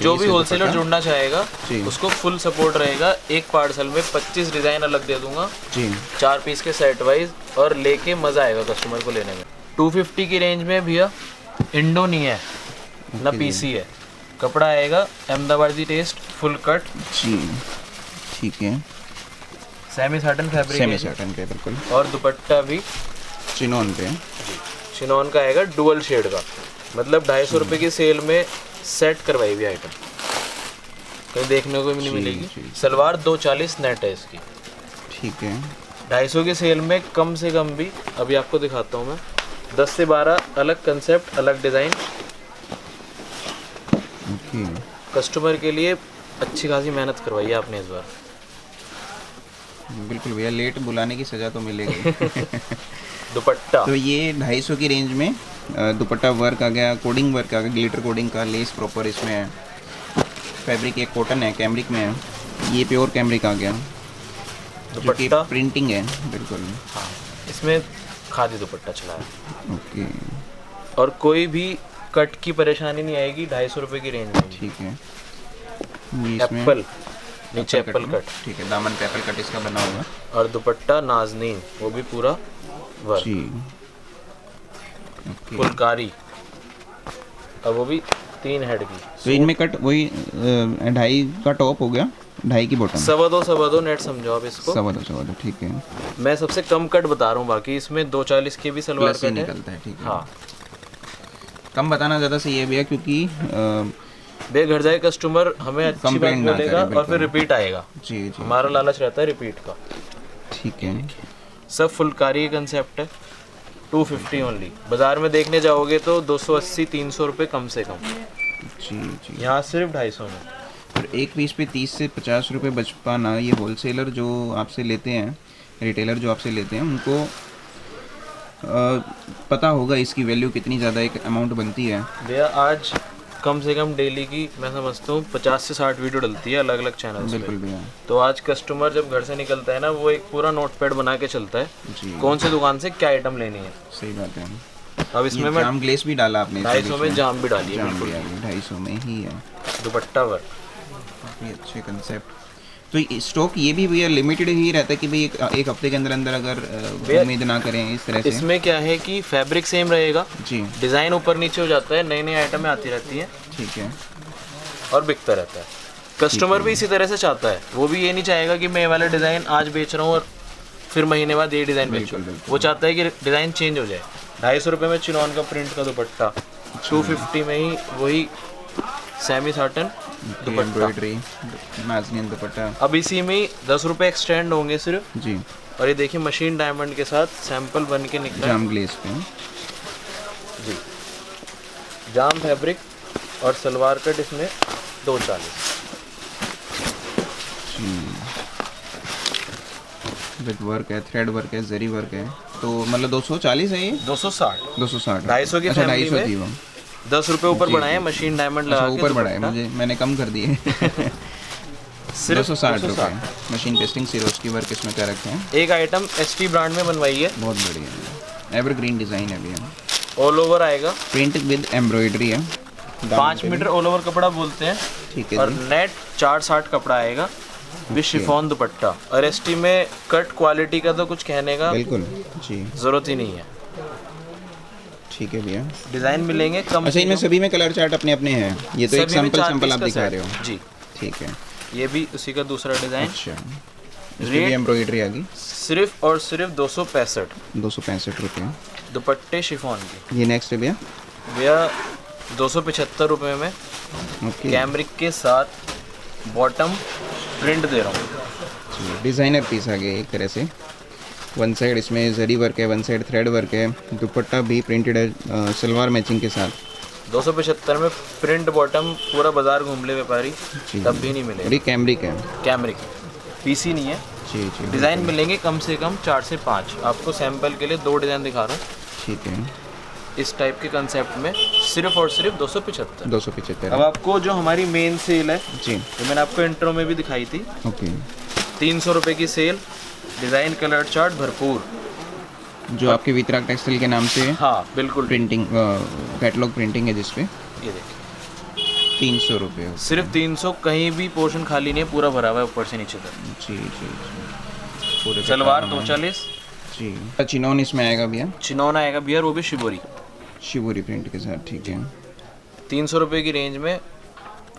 जो ये भी से होलसेलर दुपट्टा? जुड़ना चाहेगा जी। उसको फुल सपोर्ट रहेगा। एक पार्सल में 25 डिज़ाइन अलग दे दूंगा, जी 4 पीस के सेट वाइज, और लेके मज़ा आएगा कस्टमर को लेने में। 250 की रेंज में भैया इंडो नहीं है ना पीसी है, कपड़ा आएगा अहमदाबादी टेस्ट, फुल कट, जी ठीक है। सेमी साटन फैब्रिक सेमी है, साटन के बिल्कुल। और दुपट्टा भी चिनोन पे। चिनॉन का आएगा डुअल शेड का, मतलब 250 रुपये की सेल में सेट करवाई हुई आइटम, कहीं देखने को भी नहीं मिलेगी। जी। सलवार 240 नेट है इसकी। ठीक है। 250 की सेल में कम से कम भी, अभी आपको दिखाता हूँ मैं, 10 से 12 अलग कंसेप्ट, अलग डिज़ाइन ओके, कस्टमर के लिए अच्छी खासी मेहनत करवाई है आपने इस बार। बिल्कुल भैया, लेट बुलाने की सज़ा तो मिलेगी। दुपट्टा तो ये 250 की रेंज में दुपट्टा वर्क आ गया, कोडिंग वर्क आ गया, ग्लिटर कोडिंग का, लेस प्रॉपर इसमें है, फैब्रिक एक कॉटन है, कैमरिक में है, ये प्योर कैमरिक आ गया, जो कि दुपट्टा, प्रिंटिंग है बिल्कुल। हाँ, इसमें खादी दुपट्टा चला है, ओके और कोई भी कट की परेशानी नहीं आएगी 250 रुपये की रेंज में। ठीक है। ये इसमें एप्पल, नीचे एप्पल में, कट, ठीक है, दामन पे एप्पल कट इसका बना हुआ। और दुपट्टा नाजनीन, वो भी पूरा वर्क, जी ओके। फुलकारी, और वो भी 3 हेड की। तो इनमें कट वही 2.5 का टॉप हो गया, 2.5 की बॉटम, 2.25 नेट समझो आप इसको। 2.25 ठीक है। मैं सबसे कम कट बता रहा हूँ, बाकी इसमें 240 के भी सलवार प्लस ही कट है। निकलता है, ठीक है। हाँ, कम बताना ज़्यादा सही है भैया, क्योंकि बेघर जाए कस्टमर, हमें अच्छी बात कंप्लेंट ना करे, बोलेगा और बिल्कुल। फिर रिपीट आएगा। जी जी हमारा लालच रहता है रिपीट का। ठीक है। सब फुलकारी कंसेप्ट है, 250 ओनली। बाजार में देखने जाओगे तो 280-300 रुपये कम से कम, जी जी। यहाँ सिर्फ 250 में। और एक पीस पे 30 से 50 रुपये बच पाना, ये होलसेलर जो आपसे लेते हैं, रिटेलर जो आपसे लेते हैं, उनको पता होगा इसकी वैल्यू कितनी ज़्यादा एक अमाउंट बनती है। भैया आज कम से कम डेली की मैं समझता हूँ 50 से 60 वीडियो डलती है अलग अलग चैनल पे। बिल्कुल भैया। तो आज कस्टमर जब घर से निकलता है ना, वो एक पूरा नोटपैड बना के चलता है, जी कौन सी दुकान से क्या आइटम लेनी है। सही बात है। अब इसमें ये मैं जाम ग्लेस भी डाला आपने, 250 में जाम भी डाली है, जाम बिल्कुल भी आ गया, 250 में ही है। दुपट्टा वर्क। काफ़ी अच्छे कंसेप्ट। तो स्टॉक ये भी भैया लिमिटेड ही रहता है कि भाई एक हफ्ते के अंदर अंदर अगर उम्मीद ना करें इस तरह से। इसमें क्या है कि फैब्रिक सेम रहेगा, जी डिज़ाइन ऊपर नीचे हो जाता है, नई नई आइटमें आती रहती हैं ठीक है। और बिकता रहता है। कस्टमर भी इसी तरह से चाहता है, वो भी ये नहीं चाहेगा कि मैं ये वाला डिज़ाइन आज बेच रहा हूँ और फिर महीने बाद ये डिज़ाइन बेचूँ। वो चाहता है कि डिज़ाइन चेंज हो जाए। 250 रुपये में चिनॉन का प्रिंट का दुपट्टा, 250 में ही वही सेमी साटन दुपट्टा। एम्ब्रॉयडरी नाज़नीन दुपट्टा। अब इसी में ही 10 रुपये एक्सटेंड होंगे सिर्फ। जी। और ये देखिए मशीन डायमंड के साथ सैंपल बन के निकला है। जाम ग्लेस पे जी, जाम फैब्रिक और सलवार कट इसमें 240। विद वर्क है, थ्रेड वर्क है, जरी वर्क है, तो मतलब 240 है ये? 260 260 250 की अच्छा, फैमिली 250 में थी वो। 10 रुपये ऊपर जी, बढ़ाए हैं जी। मशीन डायमंड अच्छा, लगा के ऊपर बढ़ाए दुपट्टा। मुझे, मैंने कम कर दिए। सिर्फ 260 रुपये। मशीन पेस्टिंग सिरोज की वर्क इसमें कर रखे हैं। एक आइटम ST ब्रांड में बनवाई है, बहुत बढ़िया है, एवरग्रीन डिज़ाइन है भैया। ऑल ओवर आएगा। प्रिंट विद एम्ब्रॉयडरी है। 5 मीटर ऑल ओवर कपड़ा बोलते हैं। ठीक है और जी। नेट 460 कपड़ा आएगा विद शिफॉन दुपट्टा। और ST में कट क्वालिटी का तो कुछ कहने का बिल्कुल जी, जरूरत ही नहीं है। ठीक है भैया। डिजाइन मिलेंगे कम अच्छा, से इनमें कम। सभी में कलर चार्ट अपने अपने हैं, ये तो एक सभी में सैंपल 4 सैंपल पीस आप का दिखा सेट। रहे हो। जी, ठीक है। ये भी उसी का दूसरा डिजाइन। अच्छा, इसमें रेट भी एम्ब्रॉयडरी आ गई। सिर्फ और सिर्फ 265। 265 रुपये। दुपट्टे शिफॉन के ये नेक्स्ट है भैया। भैया 275 रुपये में ओके, कैमरिक के साथ बॉटम प्रिंट दे रहा हूँ। डिज़ाइनर पीस आ गया एक तरह से। वन साइड इसमें जरी वर्क है, वन साइड थ्रेड वर्क है, दुपट्टा भी प्रिंटेड है सलवार मैचिंग के साथ। 275 में प्रिंट बॉटम पूरा बाजार घूम ले व्यापारी जी। तब भी नहीं और मिलेगा। ये कैमरिक है। कैमरिक PC नहीं है। जी जी, डिज़ाइन मिलेंगे कम से कम 4 से 5। आपको सैंपल के लिए 2 डिज़ाइन दिखा रहा हूँ ठीक है। इस टाइप के कंसेप्ट में, सिर्फ और सिर्फ 275। 275 अब आपको जो हमारी मेन सेल है, जी। जो मैंने आपको इंट्रो में भी दिखाई थी, ओके, 300 रुपये की सेल, डिज़ाइन कलर चार्ट भरपूर। जो आपके वितराग टेक्सटाइल के नाम से हाँ बिल्कुल। प्रिंटिंग कैटलॉग प्रिंटिंग है जिसपे ये देखिए 300 रुपये। सिर्फ 300, कहीं भी पोर्शन खाली नहीं है, पूरा भरा हुआ है ऊपर से नीचे तक। जी जी जी, पूरे पे सलवार काम है। 240। जी। चिनोन इसमें आएगा भैया, चिनौन आएगा भैया, वो भी शिबोरी। शिवोरी प्रिंट के साथ। ठीक है 300 रुपये की रेंज में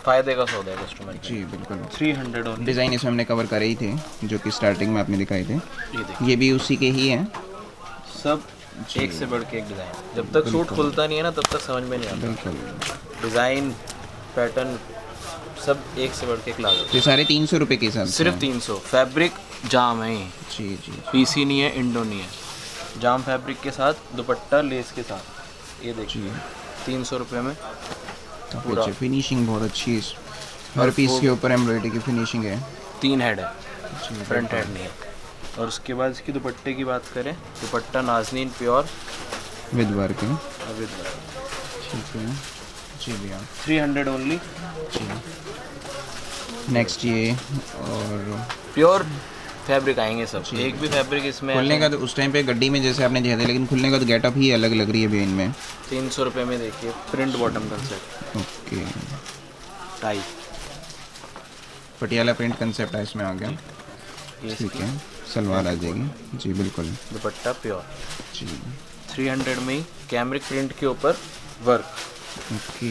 फ़ायदे का सौदा है कस्टमर के। जी, बिल्कुल। 300 ओनली। डिज़ाइन इसमें हमने कवर करे ही थे, जो कि स्टार्टिंग में आपने दिखाए थे। ये देखिए ये भी उसी के ही हैं। सब एक से बढ़ के एक डिज़ाइन। जब तक सूट खुलता नहीं है ना तब तक समझ में नहीं आता। बिल्कुल। डिज़ाइन पैटर्न सब एक से बढ़ के एक लागत। ये सारे 300 रुपये के हिसाब से सिर्फ हैं। 300। फैब्रिक जाम है ये, जी जी। PC नहीं है, इंडो नहीं है। जाम फैब्रिक के साथ दुपट्टा लेस के साथ। ये देखिए 300 रुपये में पूरा। अच्छा, फिनिशिंग बहुत अच्छी है। हर पीस के ऊपर एम्ब्रॉयडरी की फिनिशिंग है। 3 हेड है, फ्रंट हेड नहीं है। और उसके बाद इसकी दुपट्टे की बात करें, दुपट्टा नाज़नीन प्योर विद वर्क है। विद ठीक है जी भैया। 300 ओनली। नेक्स्ट ये और प्योर फैब्रिक आएंगे सब, एक भी फैब्रिक इसमें खुलने का तो उस टाइम पे गड्डी में जैसे आपने दिया था, लेकिन खुलने का तो गेटअप ही अलग लग रही है भैया इनमें। 300 रुपये में देखिए print bottom concept okay, tie. Patiala print concept है इसमें आ गया। ये ठीक है, सलवार आ जाएगी। जी बिल्कुल दुपट्टा प्योर। जी। 300 में ही कैमरिक प्रिंट के ऊपर वर्क। ओके,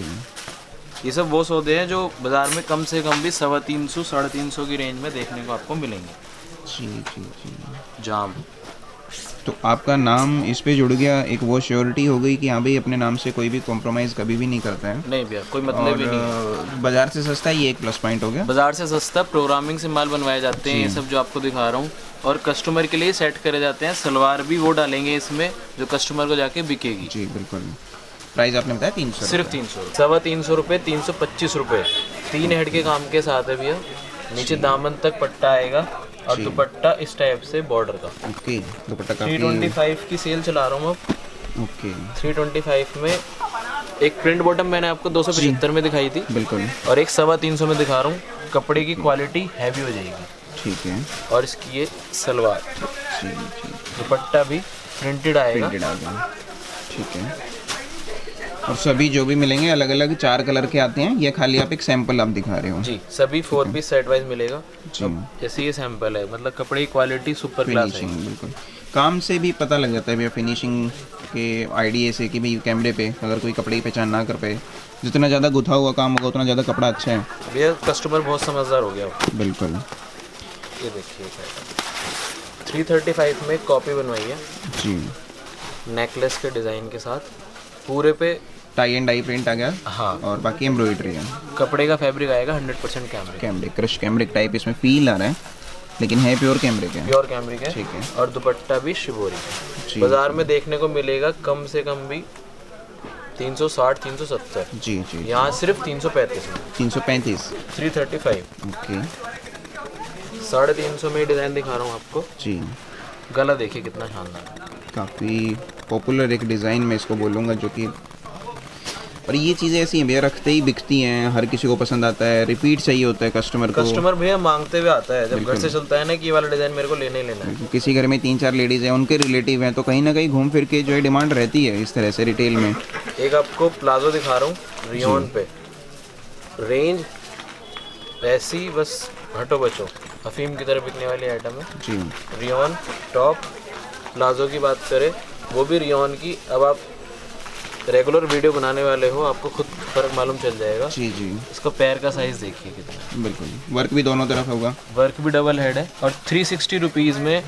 ये सब वो सौदे हैं जो बाज़ार में कम से कम भी 350 350 की रेंज में देखने को आपको मिलेंगे। जी जी जी। जाम। तो आपका नाम इस पे जुड़ गया, एक वो श्योरिटी हो गई कि हाँ भाई अपने नाम से कोई भी कॉम्प्रोमाइज़ कभी भी नहीं करता है। नहीं भैया कोई मतलब ही नहीं है। और बाजार से सस्ता, ये एक प्लस पॉइंट हो गया। बाजार से सस्ता प्रोग्रामिंग से माल बनवाए जाते हैं, ये सब जो आपको दिखा रहा हूँ। और कस्टमर के लिए सेट करे जाते हैं। सलवार भी वो डालेंगे इसमें जो कस्टमर को जाके बिकेगी। जी बिल्कुल। प्राइस आपने बताया 300? सिर्फ 300, 325 रुपये, 325 रुपये। 3 हेड के काम के साथ है भैया। नीचे दामन तक पट्टा आएगा और दुपट्टा इस टाइप से बॉर्डर का। ओके, दुपट्टा काफी। 325 की सेल चला रहा हूँ अब। ओके 325 में एक प्रिंट बॉटम मैंने आपको 275 में दिखाई थी, बिल्कुल। और एक 325 में दिखा रहा हूँ। कपड़े की क्वालिटी हैवी हो जाएगी। ठीक है और इसकी ये सलवार, जी जी, दुपट्टा भी प्रिंटेड आएगा। प्रिंटेड आ गया। ठीक है, और सभी जो भी मिलेंगे अलग अलग 4 कलर के आते हैं। ये खाली आप एक सैंपल आप दिखा रहे हो। जी सभी 4 पीस सेट वाइज मिलेगा। जी, जैसे ये सैंपल है, मतलब कपड़े की क्वालिटी सुपर क्लास है। फिनिशिंग बिल्कुल काम से भी पता लग जाता है भैया, फिनिशिंग के आइडिया से कि भाई कैमरे पे अगर कोई कपड़े की पहचान ना कर पाए, जितना ज़्यादा गुथा हुआ काम होगा उतना ज़्यादा कपड़ा अच्छा है। भैया कस्टमर बहुत समझदार हो गया अब। बिल्कुल। ये देखिए 335 में कॉपी बनवाई है जी, नेकलेस के डिज़ाइन के साथ। पूरे पे टाई एंड डाई प्रिंट आ गया हाँ। और बाकी एम्ब्रॉयडरी है। कपड़े का फैब्रिक आएगा 100% cambric. Cambric, crush cambric type इसमें फील आ रहा है, लेकिन है प्योर कैमरिक है। प्योर कैमरिक है। ठीक है। और दुपट्टा भी शिवोरी जी। बाजार में देखने को मिलेगा कम से कम भी 360 370, जी जी। यहाँ सिर्फ 335 में 335। 335। ओके 350 में डिज़ाइन दिखा रहा हूँ आपको। जी। गला देखिए कितना शानदार है। काफ़ी पॉपुलर एक डिज़ाइन मैं इसको बोलूँगा, जो कि और ये चीज़ें ऐसी हैं भैया, रखते ही बिकती हैं, हर किसी को पसंद आता है, रिपीट चाहिए होता है कस्टमर को। कस्टमर भैया मांगते हुए आता है, जब घर से चलता है ना कि ये वाला डिज़ाइन मेरे को लेना ही लेना है। किसी घर में 3-4 लेडीज़ हैं, उनके रिलेटिव हैं, तो कहीं ना कहीं घूम फिर के जो है डिमांड रहती है इस तरह से रिटेल में। एक आपको प्लाजो दिखा रहा हूँ रियोन पे, रेंज ऐसी बस हटो बचो, अफीम की तरह बिकने वाली आइटम है जी। Rayon top. प्लाजो की बात करें वो भी रियोन की। अब आप रेगुलर वीडियो बनाने वाले हो, आपको खुद फर्क मालूम चल जाएगा। जी जी इसका पैर का साइज़ देखिए कितना, बिल्कुल। वर्क भी दोनों तरफ होगा। वर्क भी डबल हेड है और 360 रुपीज़ में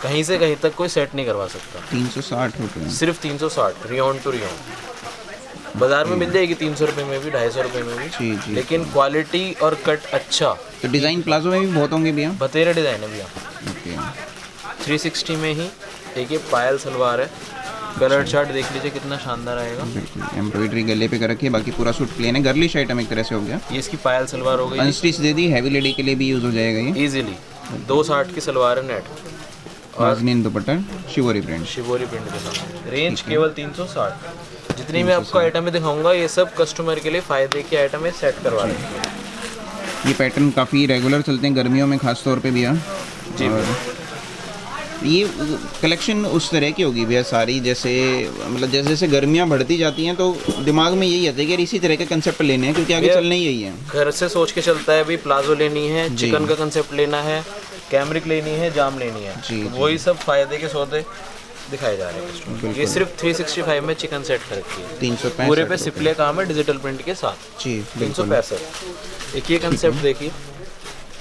कहीं से कहीं तक कोई सेट नहीं करवा सकता। 360 रुपये। सिर्फ 360 रियोन टू रियोन। बाजार में मिल जाएगी 300 रुपये में भी, 250 रुपये में भी। जी जी। लेकिन क्वालिटी और कट अच्छा। तो डिज़ाइन प्लाजो में भी बहुत होंगे भैया। बतेरा डिज़ाइन है भैया। ओके 360 में ही। एक ये पायल सलवार है, कलर चार्ट देख लीजिए कितना शानदार आएगा। बिल्कुल। एम्ब्रॉयडरी गले पे कर रखी है, बाकी पूरा सूट प्लेन है, गर्लिश आइटम एक तरह से हो गया। ये इसकी पायल सलवार हो गई अनस्टिच दे दी, हैवी लेडी के लिए भी यूज़ हो जाएगा ये। इजीली। 260 की सलवार है नेट और नाज़नीन दुपट्टा शिवोरी प्रिंट। शिवोरी प्रिंट के साथ। रेंज केवल 360। जितनी मैं आपको आइटम में दिखाऊंगा ये सब कस्टमर के लिए फ़ायदे की आइटम है, सेट करवा रहे हैं। ये पैटर्न काफ़ी रेगुलर चलते हैं गर्मियों में खास तौर पे भैया। जी और ये कलेक्शन उस तरह की होगी भैया सारी, जैसे मतलब जैसे जैसे गर्मियाँ बढ़ती जाती हैं तो दिमाग में यही आता है कि यार इसी तरह के कंसेप्ट लेने हैं, क्योंकि आगे चलना ही यही है। घर से सोच के चलता है, अभी प्लाजो लेनी है, चिकन का कंसेप्ट लेना है, कैमरिक लेनी है, जाम लेनी है, जी, तो वही सब फायदे के सौदे दिखाए जा रहे हैं कस्टमर। ये सिर्फ 365 में चिकन सेट कर रखी है। 365 पूरे पे सिपले काम है डिजिटल प्रिंट के साथ। जी बिल्कुल। 365। एक ये कंसेप्ट देखिए,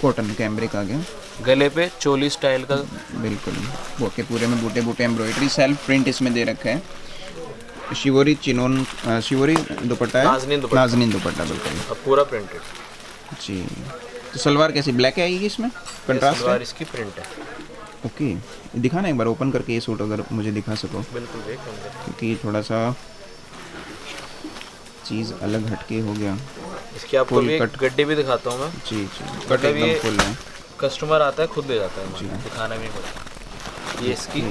कॉटन कैमरिक आ गया, गले पे चोली स्टाइल का। बिल्कुल। बोके पूरे में बूटे बूटे एम्ब्रॉयडरी, सेल्फ प्रिंट इसमें दे रखा है। शिवोरी चिनोन शिवोरी दुपट्टा है, नाज़नीन दुपट्टा। नाज़नीन दुपट्टा बिल्कुल। अब पूरा प्रिंटेड। जी। तो सलवार कैसी ब्लैक आएगी इसमें, कंट्रास्ट है? सलवार इसकी प्रिंट है। ओके दिखाना एक बार ओपन करके ये सूट अगर मुझे दिखा सको, बिल्कुल देख लेंगे। क्योंकि थोड़ा सा चीज़ अलग हटके हो गया। इसकी आपको फुल भी कट। गड्डी भी दिखाता हूँ मैं। जी जी कट मतलब एकदम ये फुल है। कस्टमर आता है खुद ले जाता है, हमारे दिखाना भी नहीं पड़ता। ये इसकी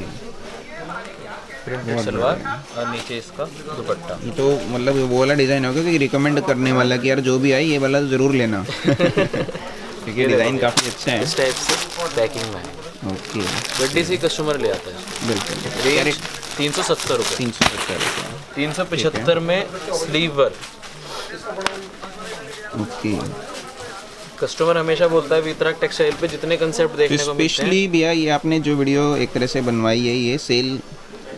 प्रिंटेड सलवार और नीचे इसका दुपट्टा। ये तो मतलब वो वाला डिज़ाइन होगा कि रिकमेंड करने वाला कि यार जो भी आए ये वाला ज़रूर लेना क्योंकि डिज़ाइन काफ़ी अच्छा है। इस टाइप से पैकिंग में है। ओके गड्डी से कस्टमर ले आता है। बिल्कुल। रेंज 370 रुपये। 370 रुपये। 375 में स्लीव वर्क। ओके। कस्टमर हमेशा बोलता है वितरक टेक्सटाइल पे जितने कंसेप्ट देखने को मिलते हैं। स्पेशली भैया ये आपने जो वीडियो एक तरह से बनवाई है ये सेल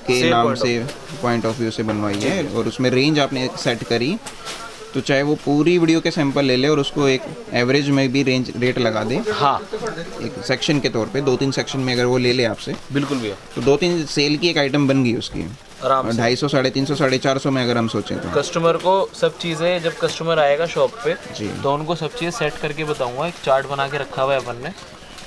के Sale नाम point से पॉइंट ऑफ व्यू से बनवाई है, और उसमें रेंज आपने सेट करी, तो चाहे वो पूरी वीडियो के सैंपल ले ले और उसको एक एवरेज में भी रेंज रेट लगा दे, हाँ एक सेक्शन के तौर पे 2-3 सेक्शन में अगर वो ले ले आपसे, बिल्कुल भैया, तो 2-3 सेल की एक आइटम बन गई उसकी। आराम से। 250, 350, 450 में अगर हम सोचें तो कस्टमर को सब चीज़ें, जब कस्टमर आएगा शॉप पे जी। तो उनको सब चीज़ सेट करके बताऊंगा। एक चार्ट बना के रखा हुआ है अपन ने।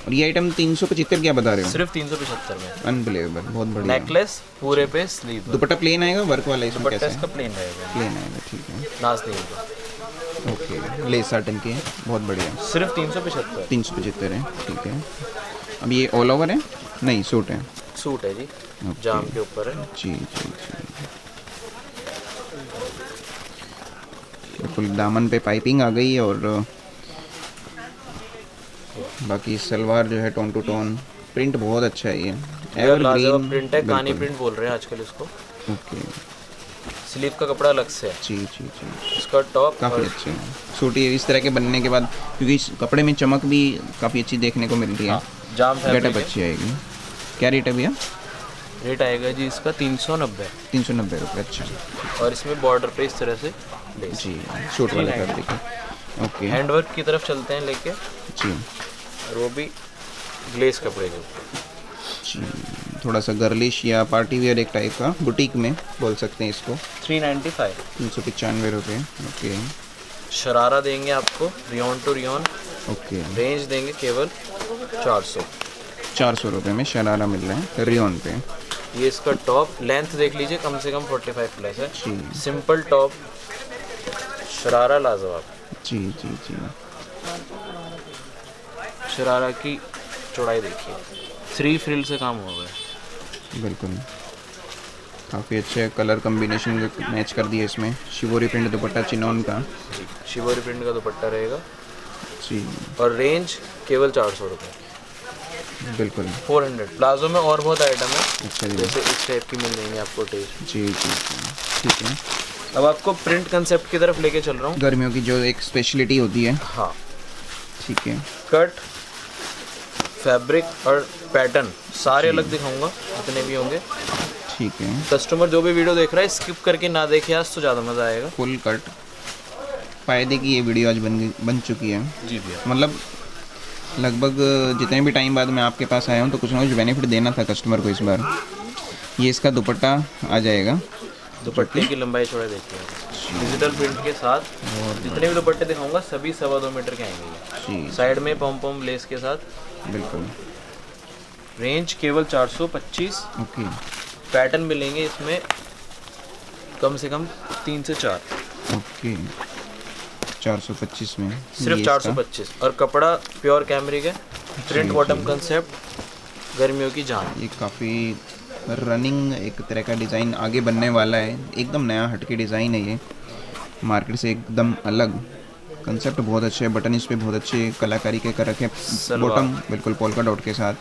और ये आइटम 375 क्या बता रहे हो? सिर्फ 375 में। अनबिलीवेबल, बहुत बढ़िया। नेकलेस पूरे पे स्लीव। दुपट्टा प्लेन आएगा वर्क वाला इसमें दुपट्टा कैसे? इसका प्लेन रहेगा, प्लेन आएगा, ठीक है। नाज़नीन का। ओके लेस साटन की है, बहुत बढ़िया। सिर्फ 375 375 है, ठीक है। अब ये ऑल ओवर है? नहीं सूट है। सूट है जी, जाम के ऊपर है। जी जी जी बिल्कुल। दामन पे पाइपिंग आ गई और बाकी सलवार जो है टोन टू टोन, प्रिंट बहुत अच्छा है ये, लाजवाब प्रिंट है, कानी बिल्कुल। प्रिंट बोल रहे हैं आजकल इसको। ओके स्लीव का कपड़ा अलग से है। जी जी जी इसका टॉप काफ़ी अच्छे हैं सूट ये इस तरह के बनने के बाद, क्योंकि इस कपड़े में चमक भी काफ़ी अच्छी देखने को मिल रही है। जाम फैब्रिक गेटअप है। अच्छी आएगी। क्या रेट है भैया? रेट आएगा जी इसका 390। 390 रुपये। अच्छा और इसमें बॉर्डर पे इस तरह से लेस। जी सूट वाला फैब्रिक है। ओके हैंडवर्क की तरफ चलते हैं लेके, जी और वो भी ग्लेस कपड़े के ऊपर। जी थोड़ा सा गर्लिश या पार्टी वेयर एक टाइप का, बुटीक में बोल सकते हैं इसको। 395। 395 रुपये। ओके शरारा देंगे आपको rayon to rayon, okay. Range देंगे केवल 400। 400 रुपये में शरारा मिल रहा है रियोन पे। ये इसका टॉप लेंथ देख लीजिए, कम से कम 45 प्लस है। जी सिंपल टॉप शरारा लाजवाब। जी जी जी। शरारा की चौड़ाई देखिए, 3 फ्रिल से काम हो गया। बिल्कुल काफ़ी अच्छे कलर कम्बिनेशन मैच कर दिए इसमें। शिवोरी प्रिंट दुपट्टा चिनॉन का। जी, शिवोरी प्रिंट का दुपट्टा रहेगा जी और रेंज केवल 400 रुपये। बिल्कुल। 400। प्लाजो में और बहुत आइटम है, अच्छा जी जैसे इस टाइप की मिल जाएंगी आपको टेस्ट। जी जी जी ठीक है। अब आपको प्रिंट कंसेप्ट की तरफ लेके चल रहा हूँ। गर्मियों की जो एक स्पेशलिटी होती है। हाँ, ठीक है। कट, फैब्रिक और पैटर्न सारे अलग दिखाऊंगा जितने भी होंगे। ठीक है। कस्टमर जो भी वीडियो देख रहा है स्किप करके ना देखे आज तो ज़्यादा मज़ा आएगा। फुल कट फायदे की ये वीडियो आज बन चुकी है। जी भैया। मतलब लगभग जितने भी टाइम बाद मैं आपके पास आया हूँ तो कुछ ना कुछ बेनिफिट देना था कस्टमर को इस बार। ये इसका दुपट्टा आ जाएगा। दुपट्टे की लंबाई चौड़ाई देखिए, डिजिटल प्रिंट के साथ जितने भी दुपट्टे दिखाऊंगा सभी 2.25 मीटर के आएंगे ये। जी साइड में पॉम पॉम लेस के साथ। बिल्कुल। रेंज केवल 425। ओके पैटर्न मिलेंगे इसमें कम से कम 3 से 4। ओके 425 में सिर्फ ये 425। और कपड़ा प्योर कैमरिक है, प्रिंट बॉटम कंसेप्ट, गर्मियों की जान। ये काफ़ी रनिंग एक तरह का डिज़ाइन आगे बनने वाला है। एकदम नया हटके डिज़ाइन है ये, मार्केट से एकदम अलग। कंसेप्ट बहुत अच्छा है। बटन इस पे बहुत अच्छे कलाकारी के कर रखे हैं। बॉटम बिल्कुल पोल्का डॉट के साथ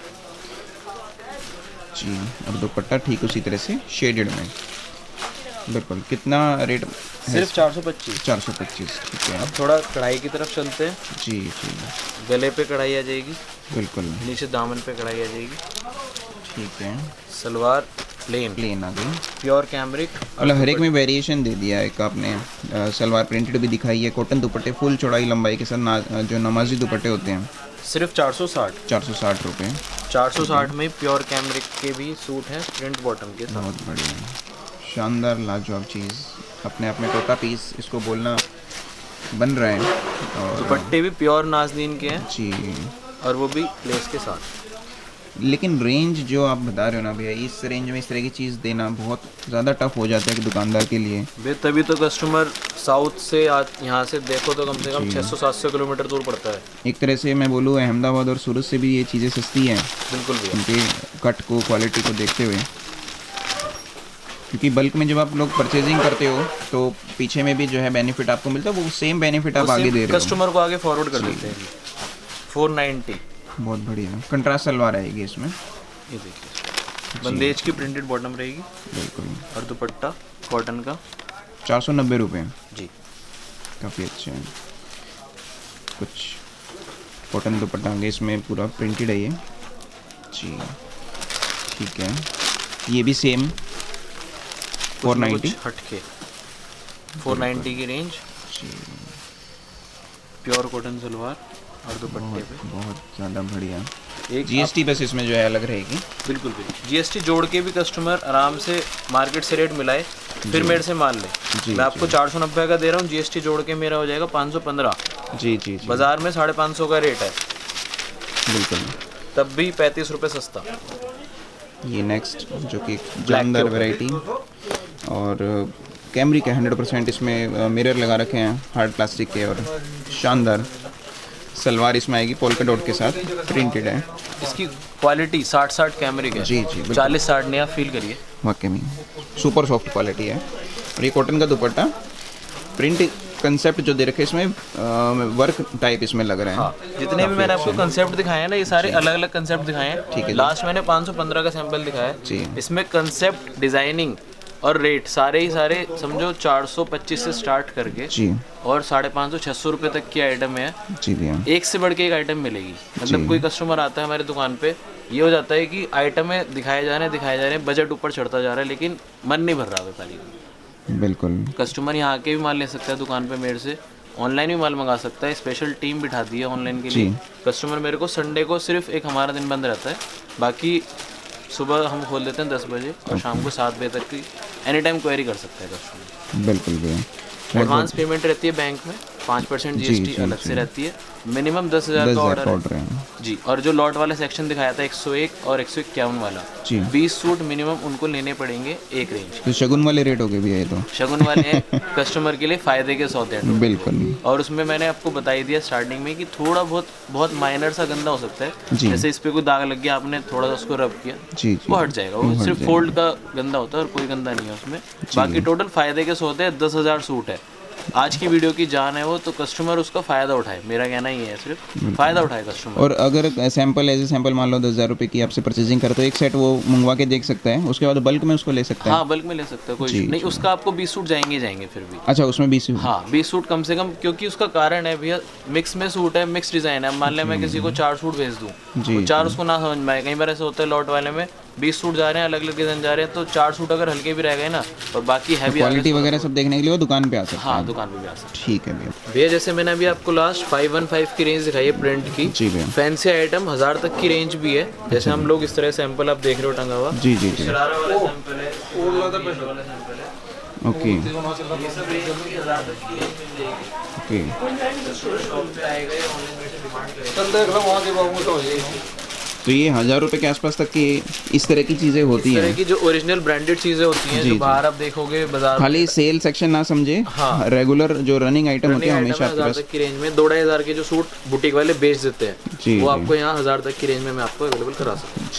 जी। और दुपट्टा ठीक उसी तरह से शेडेड में। बिल्कुल। कितना रेट? सिर्फ 425। 425 ठीक है। अब थोड़ा कढ़ाई की तरफ चलते हैं। जी जी गले पे कढ़ाई आ जाएगी, बिल्कुल नीचे दामन पे कढ़ाई आ जाएगी। ठीक है। सलवार प्लेन प्लेन आ गई। Pure cambric. मतलब हर एक में वेरिएशन दे दिया है एक आपने। सलवार प्रिंटेड भी दिखाई है। कॉटन दुपट्टे फुल चौड़ाई लंबाई के साथ जो नमाजी दुपट्टे होते हैं सिर्फ 460। 460 रुपये। 460 में प्योर कैमरिक के भी सूट हैं प्रिंट बॉटम के साथ। बहुत बढ़िया शानदार लाजवाब चीज़। अपने आप में टोटा पीस इसको बोलना बन रहा है। और दुपट्टे भी प्योर नाज़नीन के हैं जी। और वो भी लेस के साथ। लेकिन रेंज जो आप बता रहे हो ना भैया, इस रेंज में इस तरह की चीज़ देना बहुत ज़्यादा टफ हो जाता है कि दुकानदार के लिए। बे तभी तो कस्टमर साउथ से यहाँ से देखो तो कम से कम 600-700 किलोमीटर दूर पड़ता है। एक तरह से मैं बोलूँ अहमदाबाद और सूरत से भी ये चीज़ें सस्ती हैं बिल्कुल भी। उनके कट को क्वालिटी को देखते हुए। क्योंकि बल्क में जब आप लोग परचेजिंग करते हो तो पीछे में भी जो है बेनिफिट आपको मिलता है, वो सेम बेनिफिट आप आगे दे रहे हो। कस्टमर को आगे फॉरवर्ड कर देते हैं। 490। बहुत बढ़िया। कंट्रास्ट सलवार आएगी इसमें। ये देखिए, बंदेज की प्रिंटेड बॉटम रहेगी बिल्कुल। और दुपट्टा कॉटन का 490 रुपये। जी। काफ़ी अच्छा है। कुछ कॉटन दुपट्टा आगे इसमें पूरा प्रिंटेड है ये जी। ठीक है। ये भी सेम 490 हटके 490 की रेंज। प्योर कॉटन सलवार और दुपट्टे पे बहुत ज़्यादा बढ़िया। एक जीएसटी बस इसमें जो है अलग रहेगी। बिल्कुल बिल्कुल। जीएसटी जोड़ के भी कस्टमर आराम से मार्केट से रेट मिलाए फिर मेरे से मान ले। मैं आपको 490 का दे रहा हूँ, जीएसटी जोड़ के मेरा हो जाएगा 515। जी जी जी बाजार में 550 का रेट है, बिल्कुल। तब भी 35 रुपये सस्ता। ये नेक्स्ट जो कि जानदार वैरायटी और कैमरी के 100% इसमें मिरर लगा रखे हैं हार्ड प्लास्टिक के। और शानदार सलवार इसमें आएगी पोल्का डॉट के साथ, प्रिंटेड है। इसकी क्वालिटी 60 कैमरे की जी जी बिल्कुल। 40-60 नहीं, आप फील करिए। वाकई में सुपर सॉफ्ट क्वालिटी है। और ये कॉटन का दुपट्टा प्रिंट कंसेप्ट जो दे रखे इसमें वर्क टाइप इसमें लग रहा है। हाँ, जितने भी मैंने आपको कंसेप्ट दिखाए हैं ना, ये सारे अलग अलग कंसेप्ट दिखाए हैं। ठीक है। लास्ट मैंने 515 का सैंपल दिखाया जी। है। इसमें कंसेप्ट, डिजाइनिंग और रेट सारे ही सारे समझो 425 से स्टार्ट करके जी और 550-600 रुपये तक की आइटम है। जी भैया। एक से बढ़ के एक आइटम मिलेगी। मतलब कोई कस्टमर आता है हमारी दुकान पे, ये हो जाता है कि आइटमें दिखाए जा रहे हैं, बजट ऊपर चढ़ता जा रहा है, लेकिन मन नहीं भर रहा व्यापारी का। बिल्कुल। कस्टमर यहाँ आके भी माल ले सकता है दुकान पे मेरे से, ऑनलाइन भी माल मंगा सकता है। स्पेशल टीम बिठा दी है ऑनलाइन के लिए। कस्टमर मेरे को संडे को सिर्फ एक हमारा दिन बंद रहता है, बाकी सुबह हम खोल देते हैं 10 बजे और शाम को 7 बजे तक की एनी टाइम क्वेरी कर सकता है कस्टमर। बिल्कुल भैया। एडवांस पेमेंट रहती है बैंक में, 5% GST अलग से रहती है। मिनिमम 10,000 का ऑर्डर ऑर्डर है जी। और जो लॉट वाला सेक्शन दिखाया था 101 और 151 वाला, जी। 20 सूट मिनिमम उनको लेने पड़ेंगे एक रेंज। तो शगुन वाले रेट हो गए भैया ये तो। शगुन वाले कस्टमर के लिए फ़ायदे के सौदे हैं। बिल्कुल। और उसमें मैंने आपको बता ही दिया स्टार्टिंग में कि थोड़ा बहुत माइनर सा गंदा हो सकता है। जी। जैसे इस पे कोई दाग लग गया, आपने थोड़ा सा उसको रब किया, जी वो हट जाएगा। वो सिर्फ फोल्ड का गंदा होता है और कोई गंदा नहीं है उसमें। बाकी टोटल फ़ायदे के सौदे 10,000 सूट है। आज की वीडियो की जान है वो, तो कस्टमर उसका फ़ायदा उठाए, मेरा कहना ही है, सिर्फ फ़ायदा उठाए कस्टमर। और अगर सैंपल एज ए सैंपल मान लो 10,000 रुपये की आपसे परचेजिंग करे तो एक सेट वो मंगवा के देख सकता है, उसके बाद बल्क में उसको ले सकता है। हाँ, बल्क में ले सकते हो, कोई इशू नहीं। उसका आपको 20 सूट जाएंगे ही जाएंगे फिर भी। अच्छा, उसमें 20? हाँ, 20 सूट कम से कम, क्योंकि उसका कारण है भैया मिक्स में सूट है, मिक्स डिज़ाइन है। मान लें मैं किसी को 4 सूट भेज दूँ, जी, 4 उसको ना समझ में आए। कई बार ऐसा होता है लॉट वाले में 20 सूट जा रहे हैं, अलग अलग डिज़ाइन जा रहे हैं, तो 4 सूट अगर हल्के भी रह गए ना और बाकी हैवी, क्वालिटी वगैरह सब देखने के लिए वो दुकान पे आ सकता है। हाँ, दुकान पे भी आ सकते ठीक है भैया। हैं भैया। जैसे मैंने अभी आपको लास्ट 515 की रेंज दिखाई है प्रिंट की। जी भैया। फैंसी आइटम 1000 तक की रेंज भी है। जैसे हम लोग इस तरह सैंपल आप देख रहे हो टंगा हुआ, जी जी जी। शरारा वाला सैंपल है, वाला सैंपल है। ओके ये सब रेंज भी 1000 तक की रेंज मिल जाएगी। ओके। शॉप पे आएगा या ऑनलाइन में से डिमांड करेगा। चल देख लो वहाँ के बाबू तो हो जाएगी। तो ये 1000 रुपये के आसपास तक की इस तरह की चीज़ें होती इस तरह हैं। की जो ओरिजिनल ब्रांडेड चीजें होती हैं, जो बाहर आप देखोगे बाजार में, खाली सेल सेक्शन ना समझे, हाँ। रेगुलर जो रनिंग आइटम होते हैं हमेशा आपके 1000 पास। तक की रेंज में 2-2,500 के जो सूट बुटीक वाले बेच देते हैं, जी, वो जी। आपको यहाँ 1000 तक की रेंज में मैं आपको अवेलेबल करा सकता हूँ।